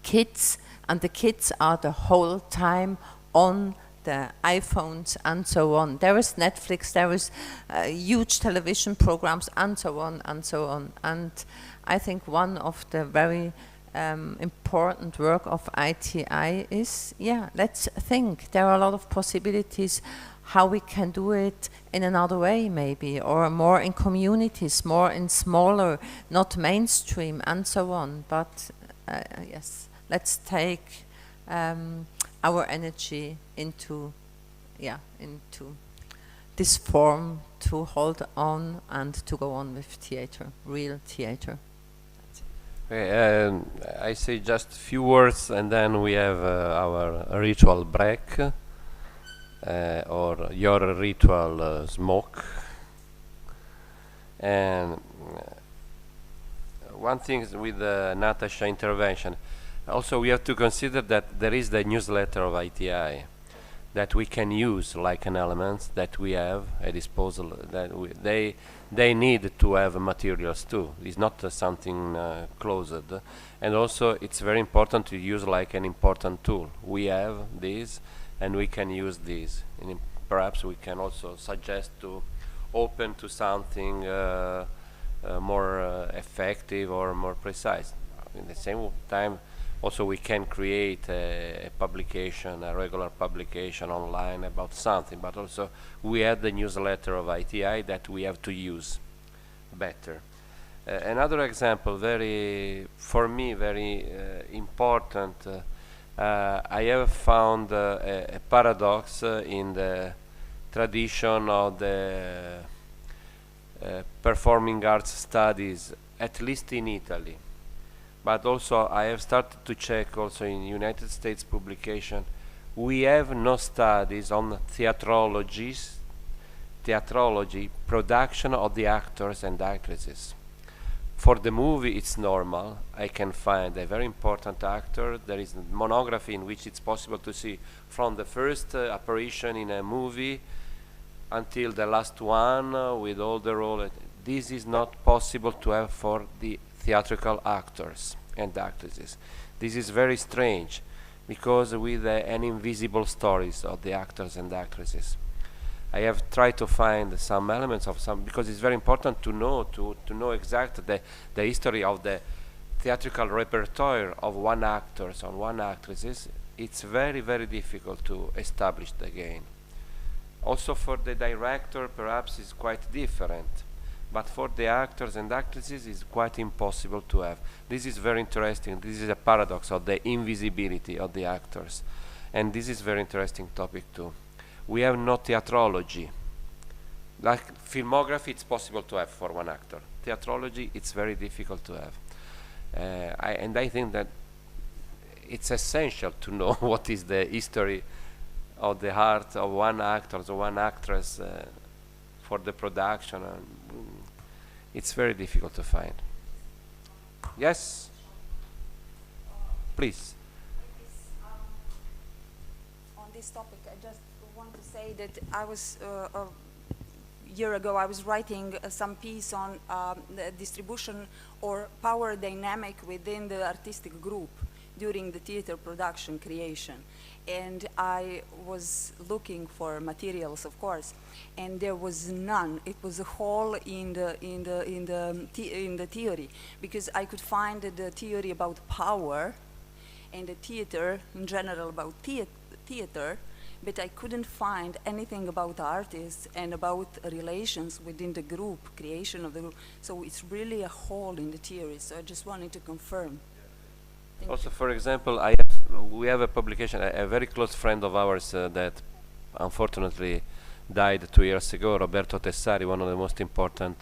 kids, and the kids are the whole time on the iPhones and so on. There is Netflix, there is huge television programs, and so on and so on. And I think one of the very important work of ITI is, let's think. There are a lot of possibilities how we can do it in another way, maybe, or more in communities, more in smaller, not mainstream, and so on. But yes, let's take our energy into this form to hold on and to go on with theater, real theater. Okay, I say just a few words, and then we have our ritual break, or your ritual smoke. And one thing is with Natasha intervention, also we have to consider that there is the newsletter of ITI that we can use like an element that we have at disposal, that they need to have materials too. It's not something closed. And also it's very important to use like an important tool. We have this and we can use this. And perhaps we can also suggest to open to something more effective or more precise. In the same time, also we can create a publication, a regular publication online about something, but also we have the newsletter of ITI that we have to use better. Another example, for me very important, I have found a paradox in the tradition of the performing arts studies, at least in Italy. But also I have started to check also in United States publication. We have no studies on theatrology, production of the actors and actresses. For the movie it's normal. I can find a very important actor. There is a monography in which it's possible to see from the first apparition in a movie until the last one with all the role. This is not possible to have for the theatrical actors and actresses. This is very strange, because with an invisible stories of the actors and actresses. I have tried to find some elements of some, because it's very important to know exactly the history of the theatrical repertoire of one actors or one actresses. It's very, very difficult to establish again. Also for the director perhaps it's quite different, but for the actors and actresses it's quite impossible to have. This is very interesting. This is a paradox of the invisibility of the actors, and this is very interesting topic too. We have no theatrology. Like filmography it's possible to have for one actor. Theatrology it's very difficult to have. I think that it's essential to know what is the history of the heart of one actor or one actress for the production. It's very difficult to find. Yes? Please. On this topic, I just want to say that I was a year ago I was writing some piece on the distribution or power dynamic within the artistic group during the theater production creation, and I was looking for materials, of course, and there was none. It was a hole in the theory, because I could find the theory about power and the theater in general about theater, but I couldn't find anything about artists and about relations within the group, creation of the group. So it's really a hole in the theory. So I just wanted to confirm. Also, for example, I have we have a publication, a very close friend of ours that unfortunately died 2 years ago, Roberto Tessari, one of the most important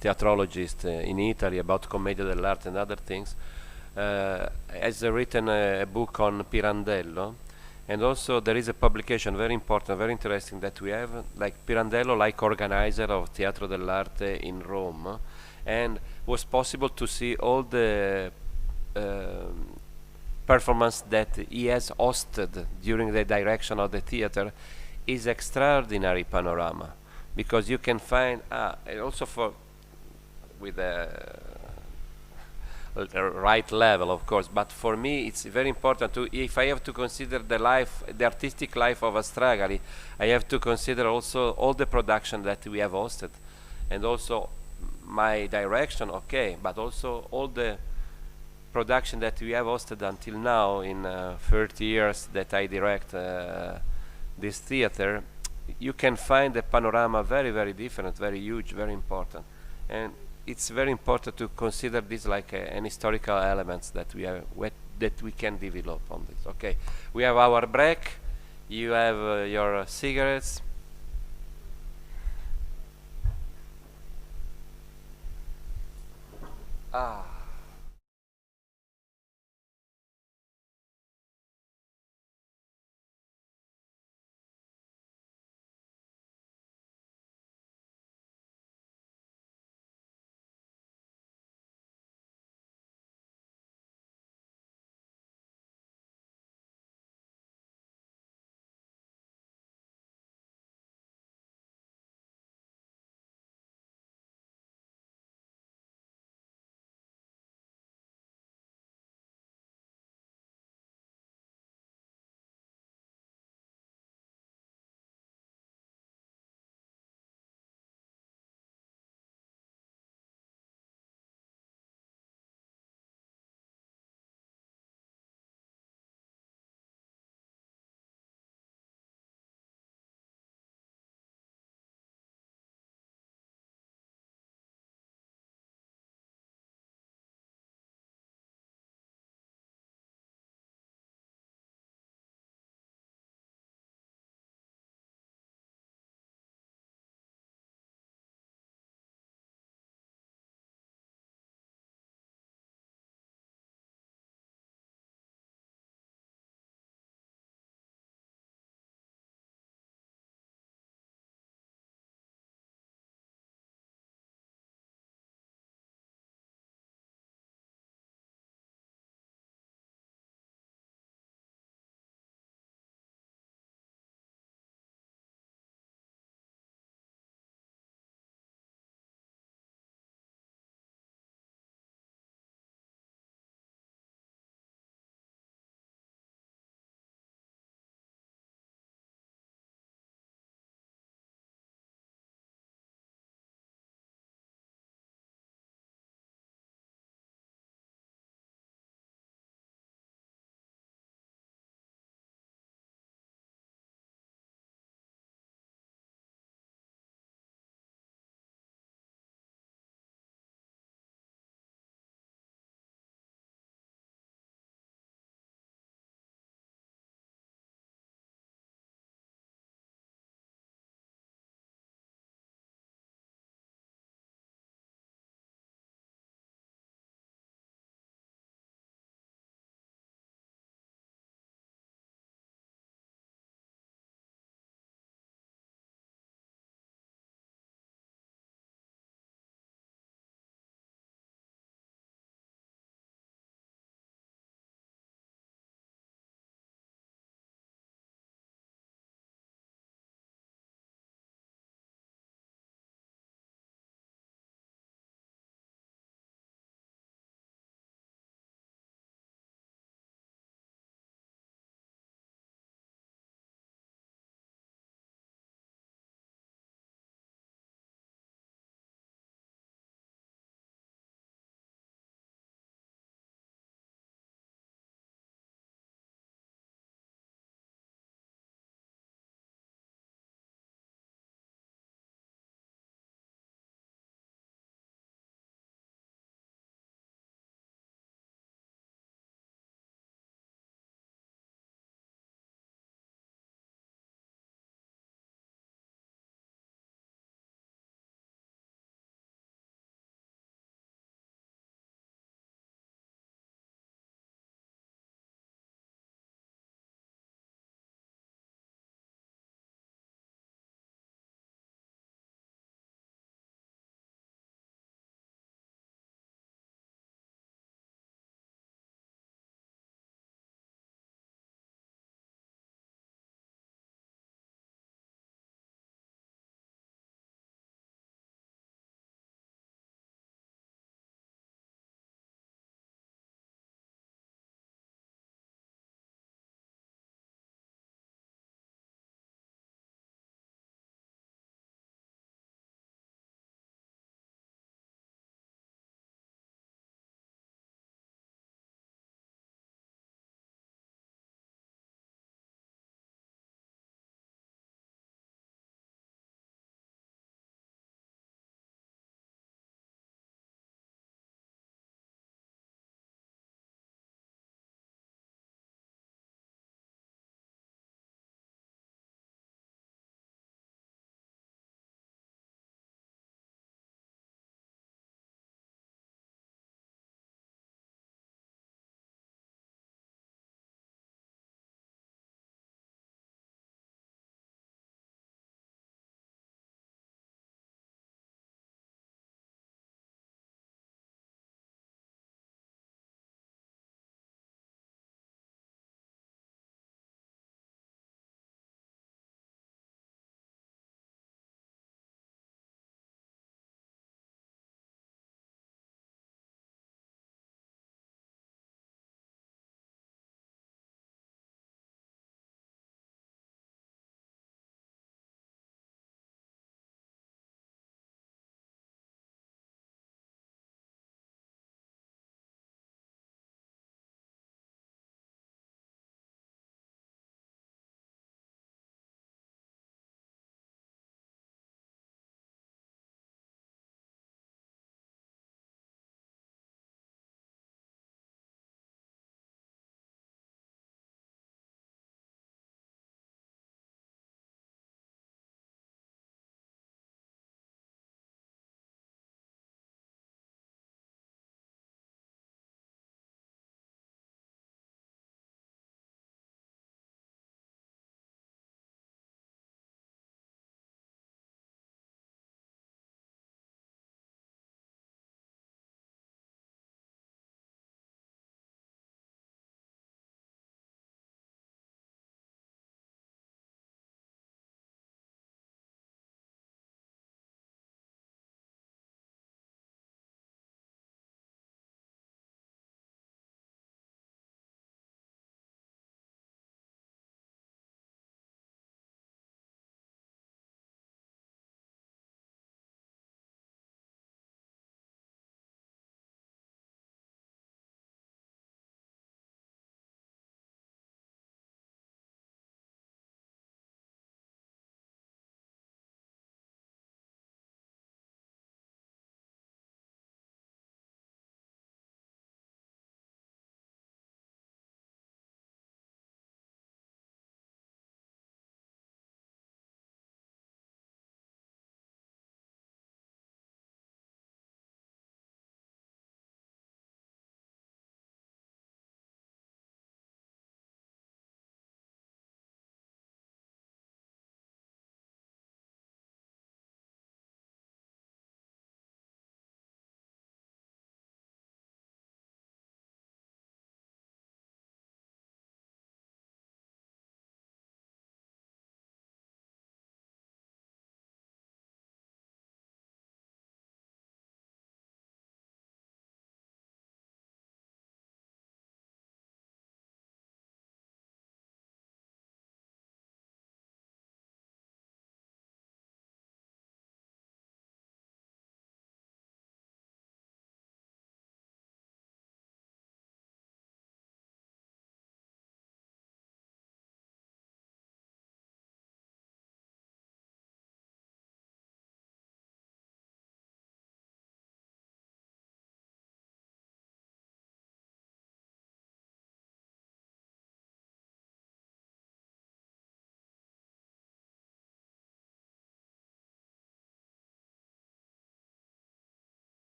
theatrologists in Italy about commedia dell'arte and other things, has written a book on Pirandello, and also there is a publication very important, very interesting that we have, like Pirandello, like organizer of Teatro dell'Arte in Rome, and was possible to see all the performance that he has hosted during the direction of the theater. Is extraordinary panorama, because you can find and also for with a right level, of course, but for me it's very important to, if I have to consider the life, the artistic life of Astragali, I have to consider also all the production that we have hosted, and also my direction, okay, but also all the production that we have hosted until now in 30 years that I direct this theater. You can find the panorama very, very different, very huge, very important, and it's very important to consider this like an historical elements that we have that we can develop on this. Okay, we have our break. You have your cigarettes.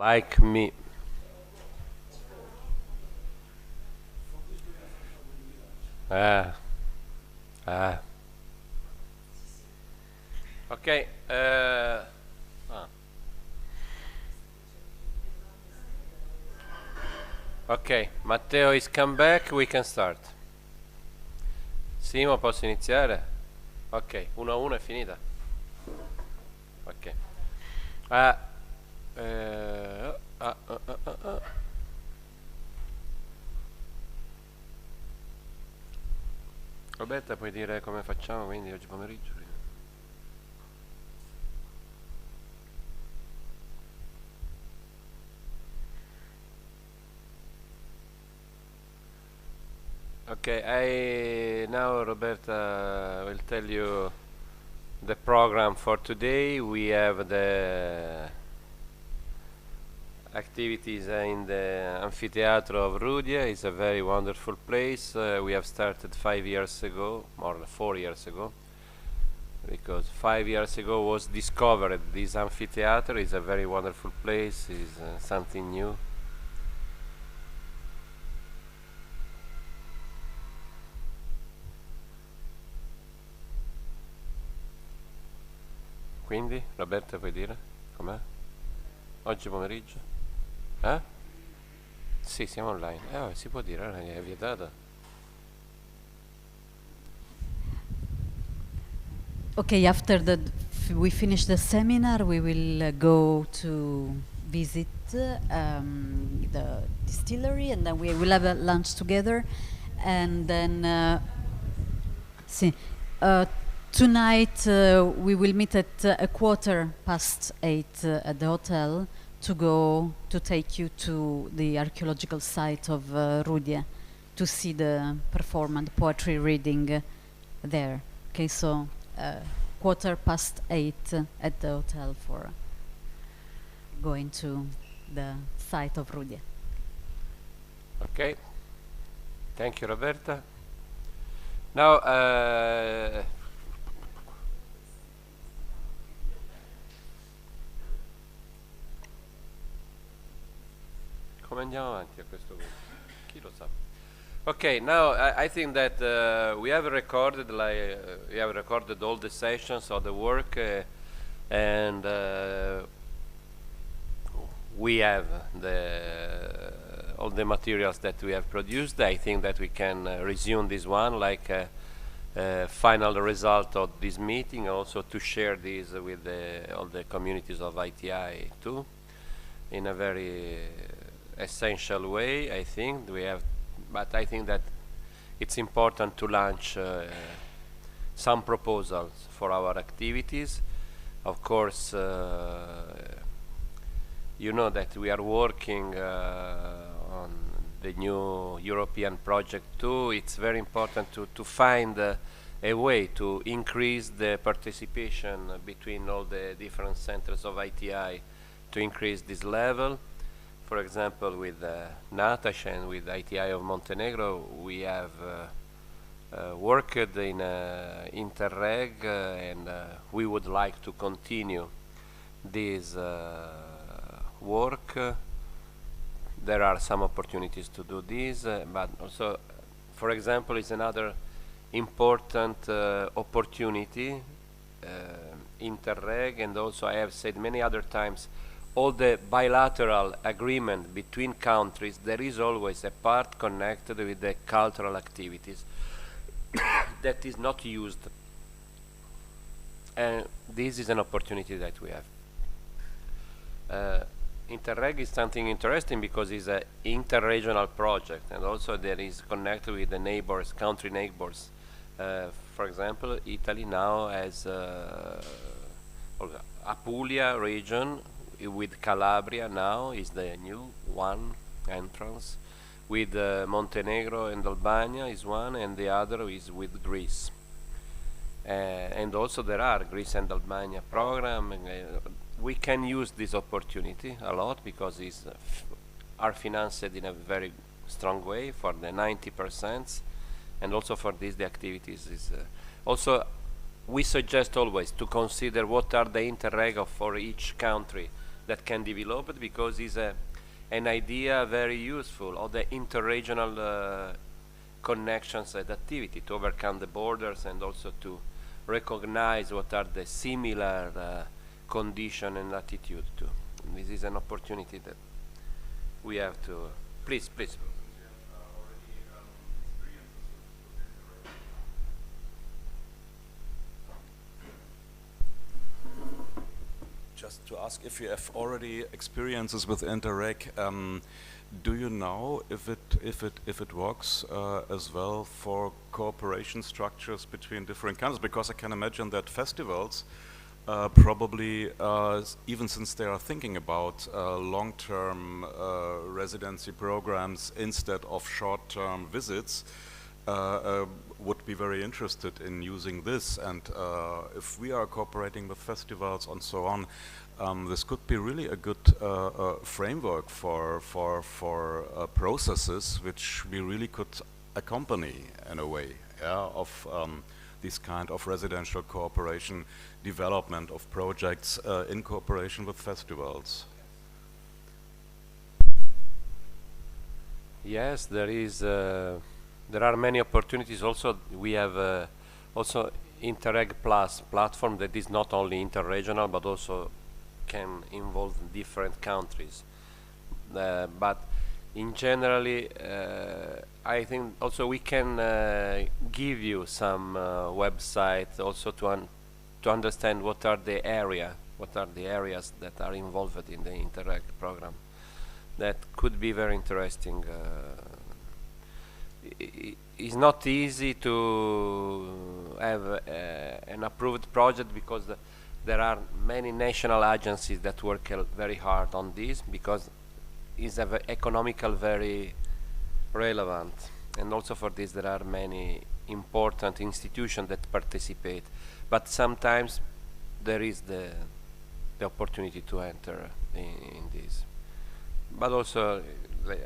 Like me. Ah, ah. Okay. Ah. Ok, Matteo is come back, we can start. Simo, posso iniziare? Ok, 1-1 è finita. Ok. Ah, ah, ah, ah, ah, ah. Roberta, puoi dire come facciamo quindi oggi pomeriggio? Okay, I now Roberta will tell you the program for today. We have the activities in the amphitheater of Rudia. It's a very wonderful place. We have started 5 years ago, more than 4 years ago, because 5 years ago was discovered this amphitheater. Is a very wonderful place. Is something new. Quindi, Roberta, puoi dire com'è? Oggi pomeriggio? Eh? Sì, siamo online. Si può dire, è vietata. Okay, after we finish the seminar, we will go to visit the distillery, and then we will have a lunch together, and then tonight we will meet at 8:15 at the hotel to go to take you to the archaeological site of Rudia to see the performance poetry reading there. Okay, so 8:15 at the hotel for going to the site of Rudia. Okay. Thank you, Roberta. Now, come andiamo avanti a questo punto? Chi lo sa? Okay, now I think that we have recorded all the sessions of the work, and we have all the materials that we have produced. I think that we can resume this one like a final result of this meeting, also to share this with all the communities of ITI too, in a very essential way. I think but I think that it's important to launch some proposals for our activities. Of course, you know that we are working on the new European project too. It's very important to find a way to increase the participation between all the different centers of ITI to increase this level. For example, with Natash and with ITI of Montenegro, we have worked in Interreg, and we would like to continue this work. There are some opportunities to do this, but also, for example, is another important opportunity, Interreg, and also I have said many other times, all the bilateral agreement between countries, there is always a part connected with the cultural activities that is not used, and this is an opportunity that we have. Interreg is something interesting because it's an interregional project, and also there is connected with the neighbors, country neighbors. For example, Italy now has Apulia region with Calabria now is the new one entrance, with Montenegro and Albania is one, and the other is with Greece. And also there are Greece and Albania program. We can use this opportunity a lot because it's are financed in a very strong way for the 90%, and also for this the activities is also we suggest always to consider what are the interreg for each country that can develop it, because it's an idea very useful of the interregional connections and activity to overcome the borders, and also to recognize what are the similar condition and attitude too. This is an opportunity that we have to. Please. Just to ask if you have already experiences with Interreg, do you know if it works as well for cooperation structures between different countries? Because I can imagine that festivals probably, even since they are thinking about long-term residency programs instead of short-term visits, would be very interested in using this. And if we are cooperating with festivals and so on, this could be really a good framework for processes which we really could accompany in a way, yeah, of this kind of residential cooperation, development of projects in cooperation with festivals. Yes, there are many opportunities. Also, we have also Interreg Plus platform that is not only interregional but also can involve different countries. But in generally, I think also we can give you some websites also to understand what are the areas that are involved in the Interreg program. That could be very interesting. It's not easy to have an approved project, because there are many national agencies that work very hard on this, because it's economical very relevant, and also for this there are many important institutions that participate, but sometimes there is the opportunity to enter in this. But also,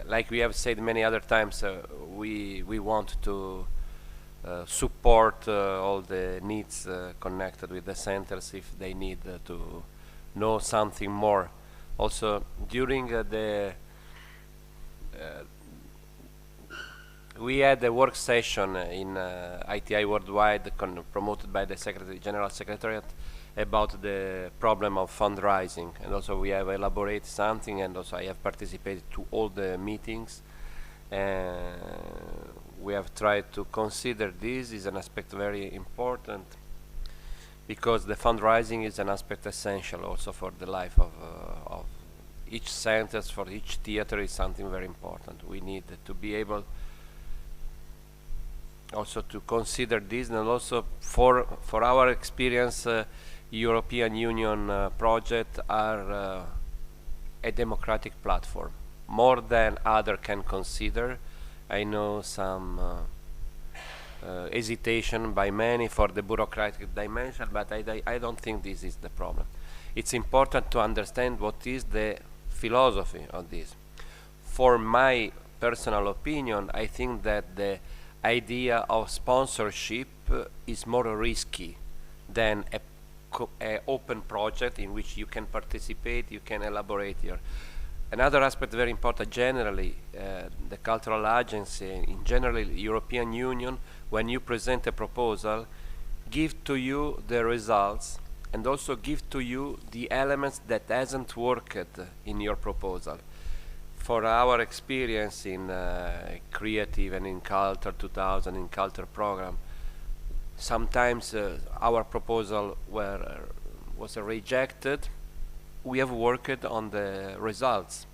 like we have said many other times, we want to support all the needs connected with the centers if they need to know something more. Also, during we had a work session in ITI Worldwide promoted by the General Secretariat about the problem of fundraising, and also we have elaborated something, and also I have participated to all the meetings. We have tried to consider this is an aspect very important, because the fundraising is an aspect essential also for the life of each center, for each theater is something very important. We need to be able also to consider this, and also for our experience, European Union projects are a democratic platform, more than other can consider. I know some hesitation by many for the bureaucratic dimension, but I don't think this is the problem. It's important to understand what is the philosophy of this. For my personal opinion, I think that the idea of sponsorship is more risky than a open project in which you can participate, you can elaborate your. Another aspect very important generally, the cultural agency, in general European Union, when you present a proposal, give to you the results and also give to you the elements that hasn't worked in your proposal. For our experience in Creative and in Culture 2000, in Culture program, sometimes our proposal was rejected. We have worked on the results,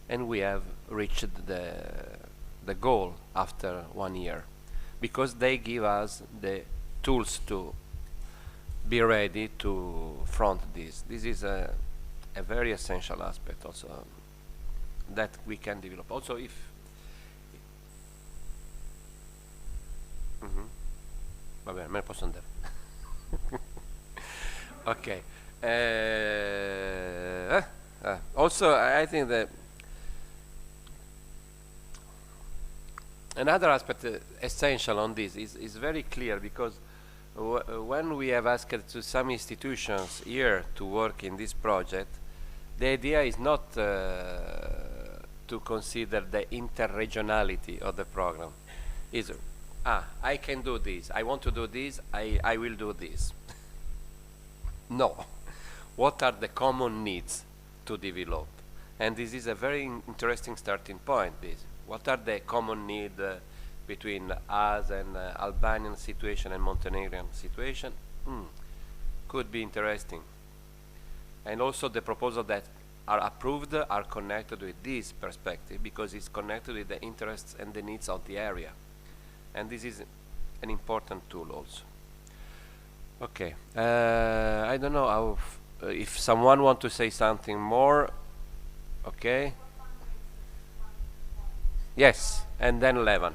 and we have reached the goal after 1 year, because they give us the tools to be ready to front this. This is a very essential aspect also that we can develop. Also, if va bene, me ne posso andare. Okay. Also, I think that another aspect essential on this is very clear, because when we have asked to some institutions here to work in this project, The idea is not to consider the interregionality of the program. Is I can do this, I want to do this, I will do this. No. What are the common needs to develop? And this is a very interesting starting point. What are the common needs between us and Albanian situation and Montenegrin situation? Could be interesting. And also the proposals that are approved are connected with this perspective, because it's connected with the interests and the needs of the area. And this is an important tool also. Okay, I don't know how if someone want to say something more. Okay. Yes, and then Levan.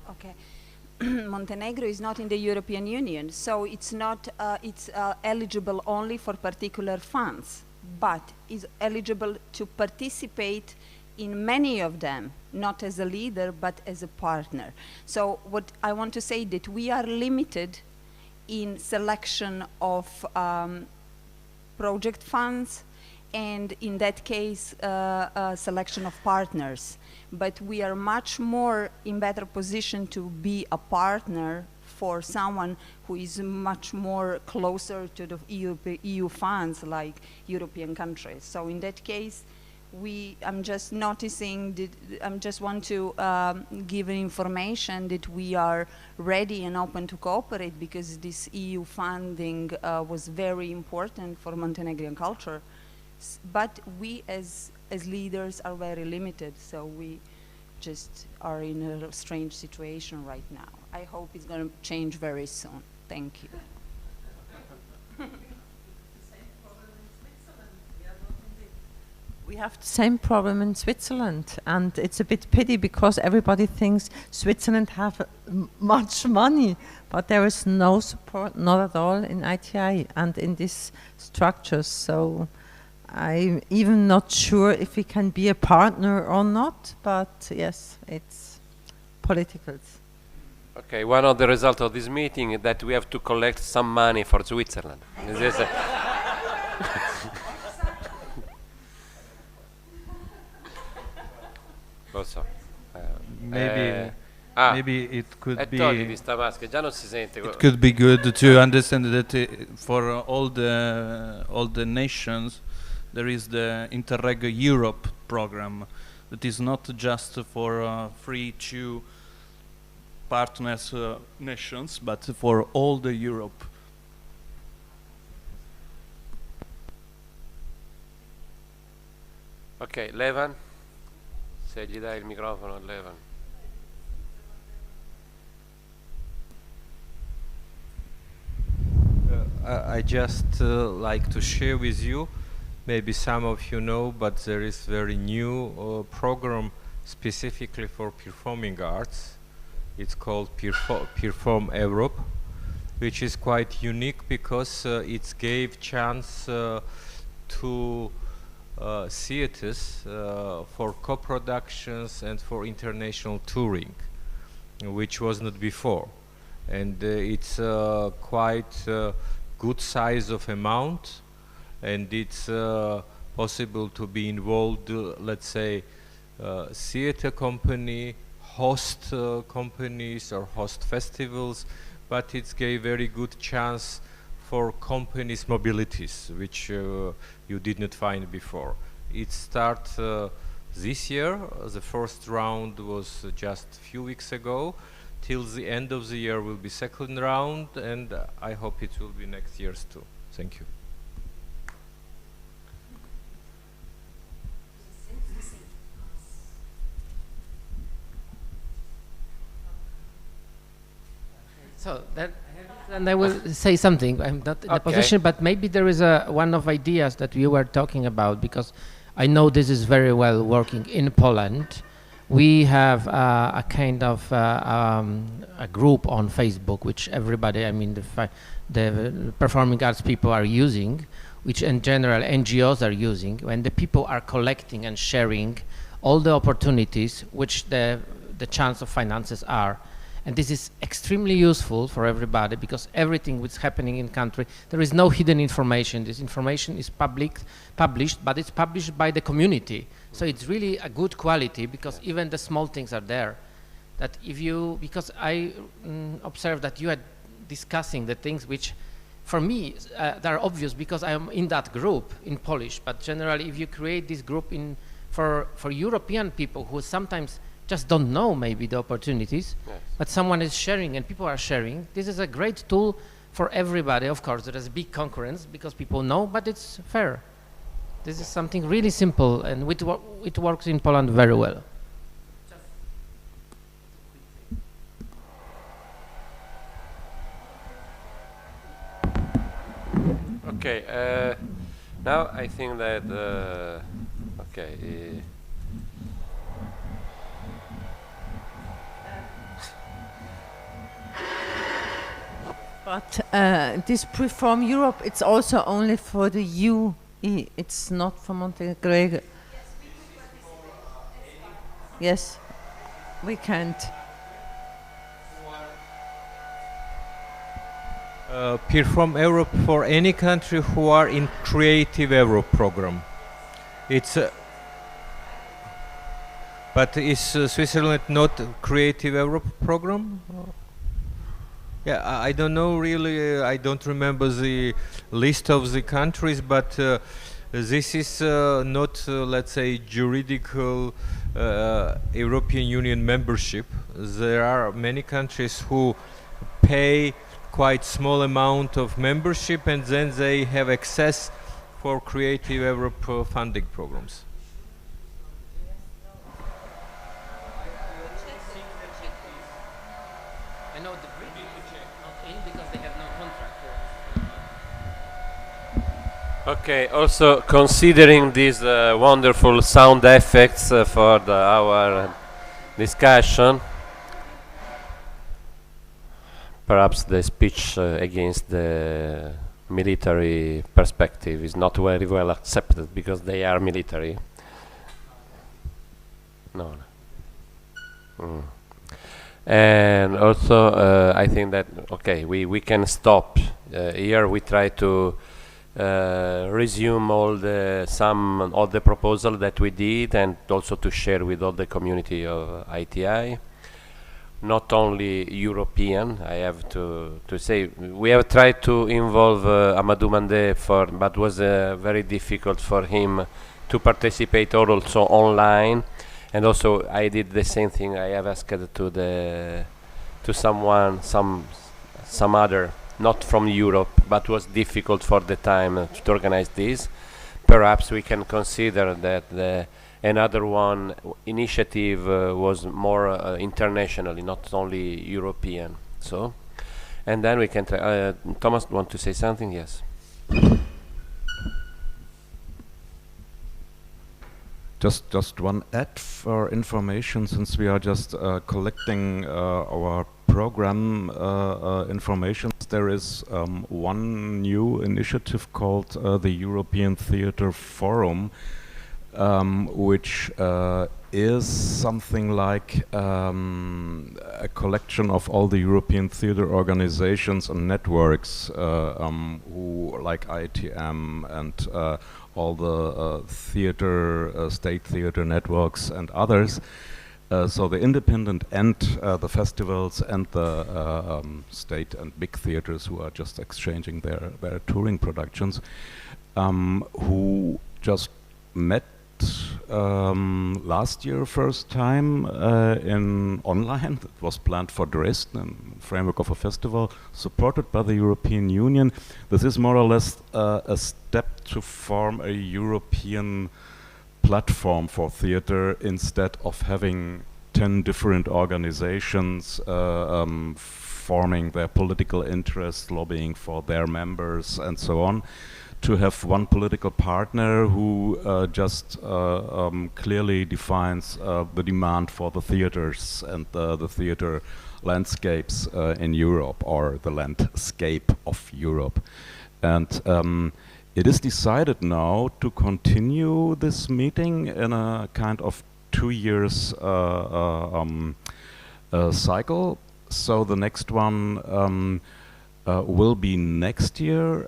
Okay. Montenegro is not in the European Union, so it's not eligible only for particular funds, but is eligible to participate in many of them, not as a leader, but as a partner. So what I want to say that we are limited in selection of project funds, and in that case, selection of partners. But we are much more in better position to be a partner for someone who is much more closer to the EU funds, like European countries. So in that case, I'm just noticing that I just want to give information that we are ready and open to cooperate, because this EU funding was very important for Montenegrin culture. But we as leaders are very limited, so we just are in a strange situation right now. I hope it's going to change very soon. Thank you. We have the same problem in Switzerland, and it's a bit pity because everybody thinks Switzerland have much money, but there is no support, not at all, in ITI and in these structures. So I'm even not sure if we can be a partner or not, but yes, it's political. Okay, one of the results of this meeting is that we have to collect some money for Switzerland. This is also, maybe it could be. Togli sta maschera, già non si sente. It could be good to understand that for all the nations, there is the Interreg Europe program that is not just for free to partners nations, but for all the Europe. Ok, Levan, se gli dai il microfono a Levan. I just like to share with you, maybe some of you know, but there is very new program specifically for performing arts. It's called Perform Europe, which is quite unique because it gave chance to theaters for co-productions and for international touring, which was not before. And it's quite good size of amount, and it's possible to be involved, let's say, theater company, host companies or host festivals, but it gave very good chance for companies mobilities, which you did not find before. It starts this year. The first round was just a few weeks ago. Till the end of the year will be second round, and I hope it will be next year's too. Thank you. So then, and I will say something. I'm not in a Okay. position, but maybe there is one of ideas that you were talking about, because I know this is very well working in Poland. We have a kind of a group on Facebook, which everybody, I mean, the performing arts people are using, which in general NGOs are using, when the people are collecting and sharing all the opportunities which the chance of finances are. And this is extremely useful for everybody, because everything that's happening in country, there is no hidden information. This information is published, but it's published by the community. So it's really a good quality, because even the small things are there. That if you, because I observed that you are discussing the things which, for me, they're obvious because I am in that group in Polish. But generally, if you create this group for European people who sometimes just don't know maybe the opportunities, Yes. but someone is sharing and people are sharing, this is a great tool for everybody. Of course, there is big concurrence because people know, but it's fair. This is something really simple, and it works in Poland very well. Okay, now I think that, okay. But this Preform Europe, it's also only for the UE. It's not for Montenegro. Yes, we can't. Perform Europe for any country who are in Creative Europe program. It's but is Switzerland not a Creative Europe program? Yeah, I don't know really. I don't remember the list of the countries, but this is not, let's say, juridical European Union membership. There are many countries who pay quite small amount of membership, and then they have access for Creative Europe funding programs. I know the British not in because they have no contract. Okay, also considering these wonderful sound effects for our discussion, perhaps the speech against the military perspective is not very well accepted because they are military. No. Mm. And also, I think that, okay, we can stop here. We try to resume all the proposal that we did, and also to share with all the community of ITI. Not only European, I have to say, we have tried to involve Amadou Mandé, but was very difficult for him to participate also online. And also I did the same thing. I have asked to someone, some other, not from Europe, but was difficult for the time to organize this. Perhaps we can consider that another one initiative was more internationally, not only European. So, and then we can try. Thomas, want to say something? Yes. Just one add for information, since we are just collecting our program information. There is one new initiative called the European Theatre Forum, which is something like a collection of all the European theatre organizations and networks who, like ITM and all the state theatre networks and others. So the independent and the festivals and the state and big theatres who are just exchanging their touring productions, who just met last year first time in online. It was planned for Dresden in the framework of a festival supported by the European Union. This is more or less a step to form a European platform for theatre instead of having 10 different organizations forming their political interests, lobbying for their members and so on, to have one political partner who just clearly defines the demand for the theaters and the theater landscapes in Europe, or the landscape of Europe. And it is decided now to continue this meeting in a kind of 2 years cycle. So the next one will be next year,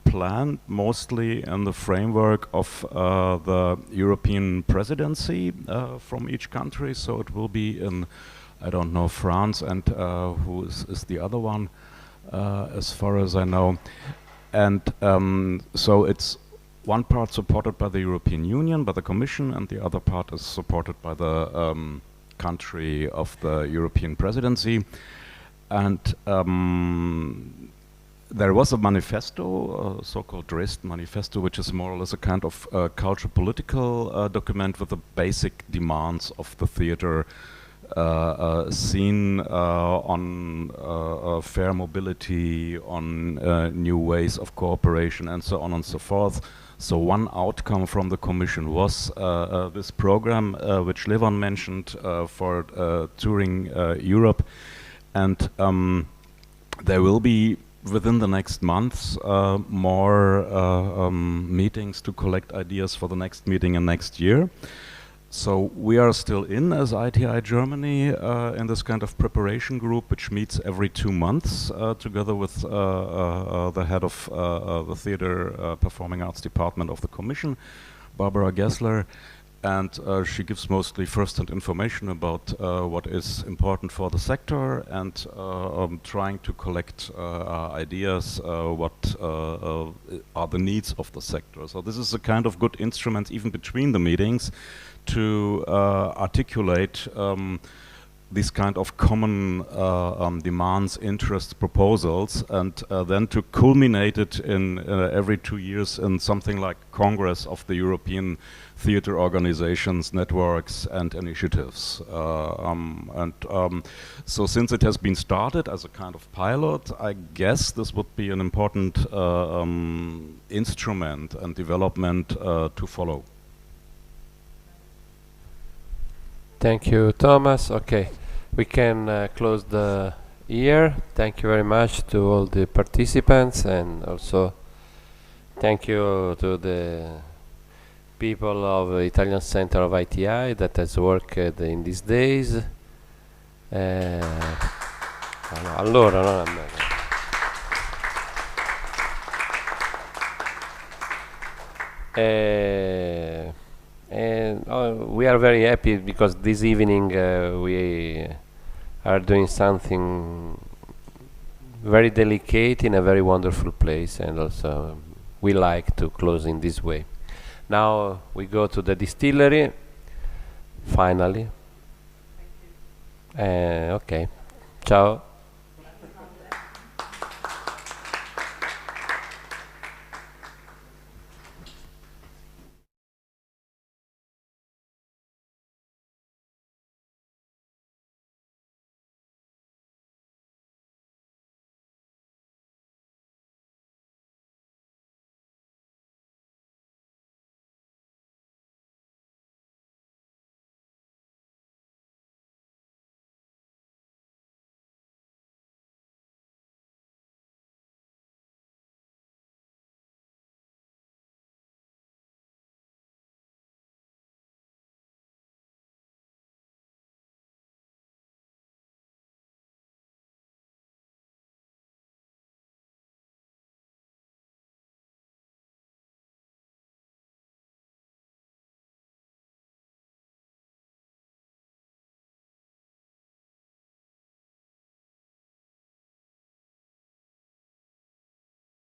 planned mostly in the framework of the European presidency from each country. So it will be in, I don't know, France, and who is the other one, as far as I know. And so it's one part supported by the European Union, by the Commission, and the other part is supported by the country of the European presidency. And there was a manifesto, a so-called Dresden Manifesto, which is more or less a kind of culture-political document with the basic demands of the theater scene on fair mobility, on new ways of cooperation, and so on and so forth. So one outcome from the Commission was this program, which Levan mentioned, for touring Europe. And there will be, within the next months, more meetings to collect ideas for the next meeting and next year. So we are still in, as ITI Germany, in this kind of preparation group, which meets every 2 months, together with the head of the Theater Performing Arts Department of the Commission, Barbara Gessler. And she gives mostly first-hand information about what is important for the sector, and trying to collect ideas, what are the needs of the sector. So this is a kind of good instrument, even between the meetings, to articulate these kind of common demands, interests, proposals, and then to culminate it in every 2 years in something like Congress of the European theater organizations, networks, and initiatives. So since it has been started as a kind of pilot, I guess this would be an important instrument and development to follow. Thank you, Thomas. Okay, we can close the year. Thank you very much to all the participants, and also thank you to the people of the Italian Center of ITI that has worked in these days. Allora, no, and we are very happy because this evening we are doing something very delicate in a very wonderful place, and also we like to close in this way. Now we go to the distillery, finally. Okay, ciao.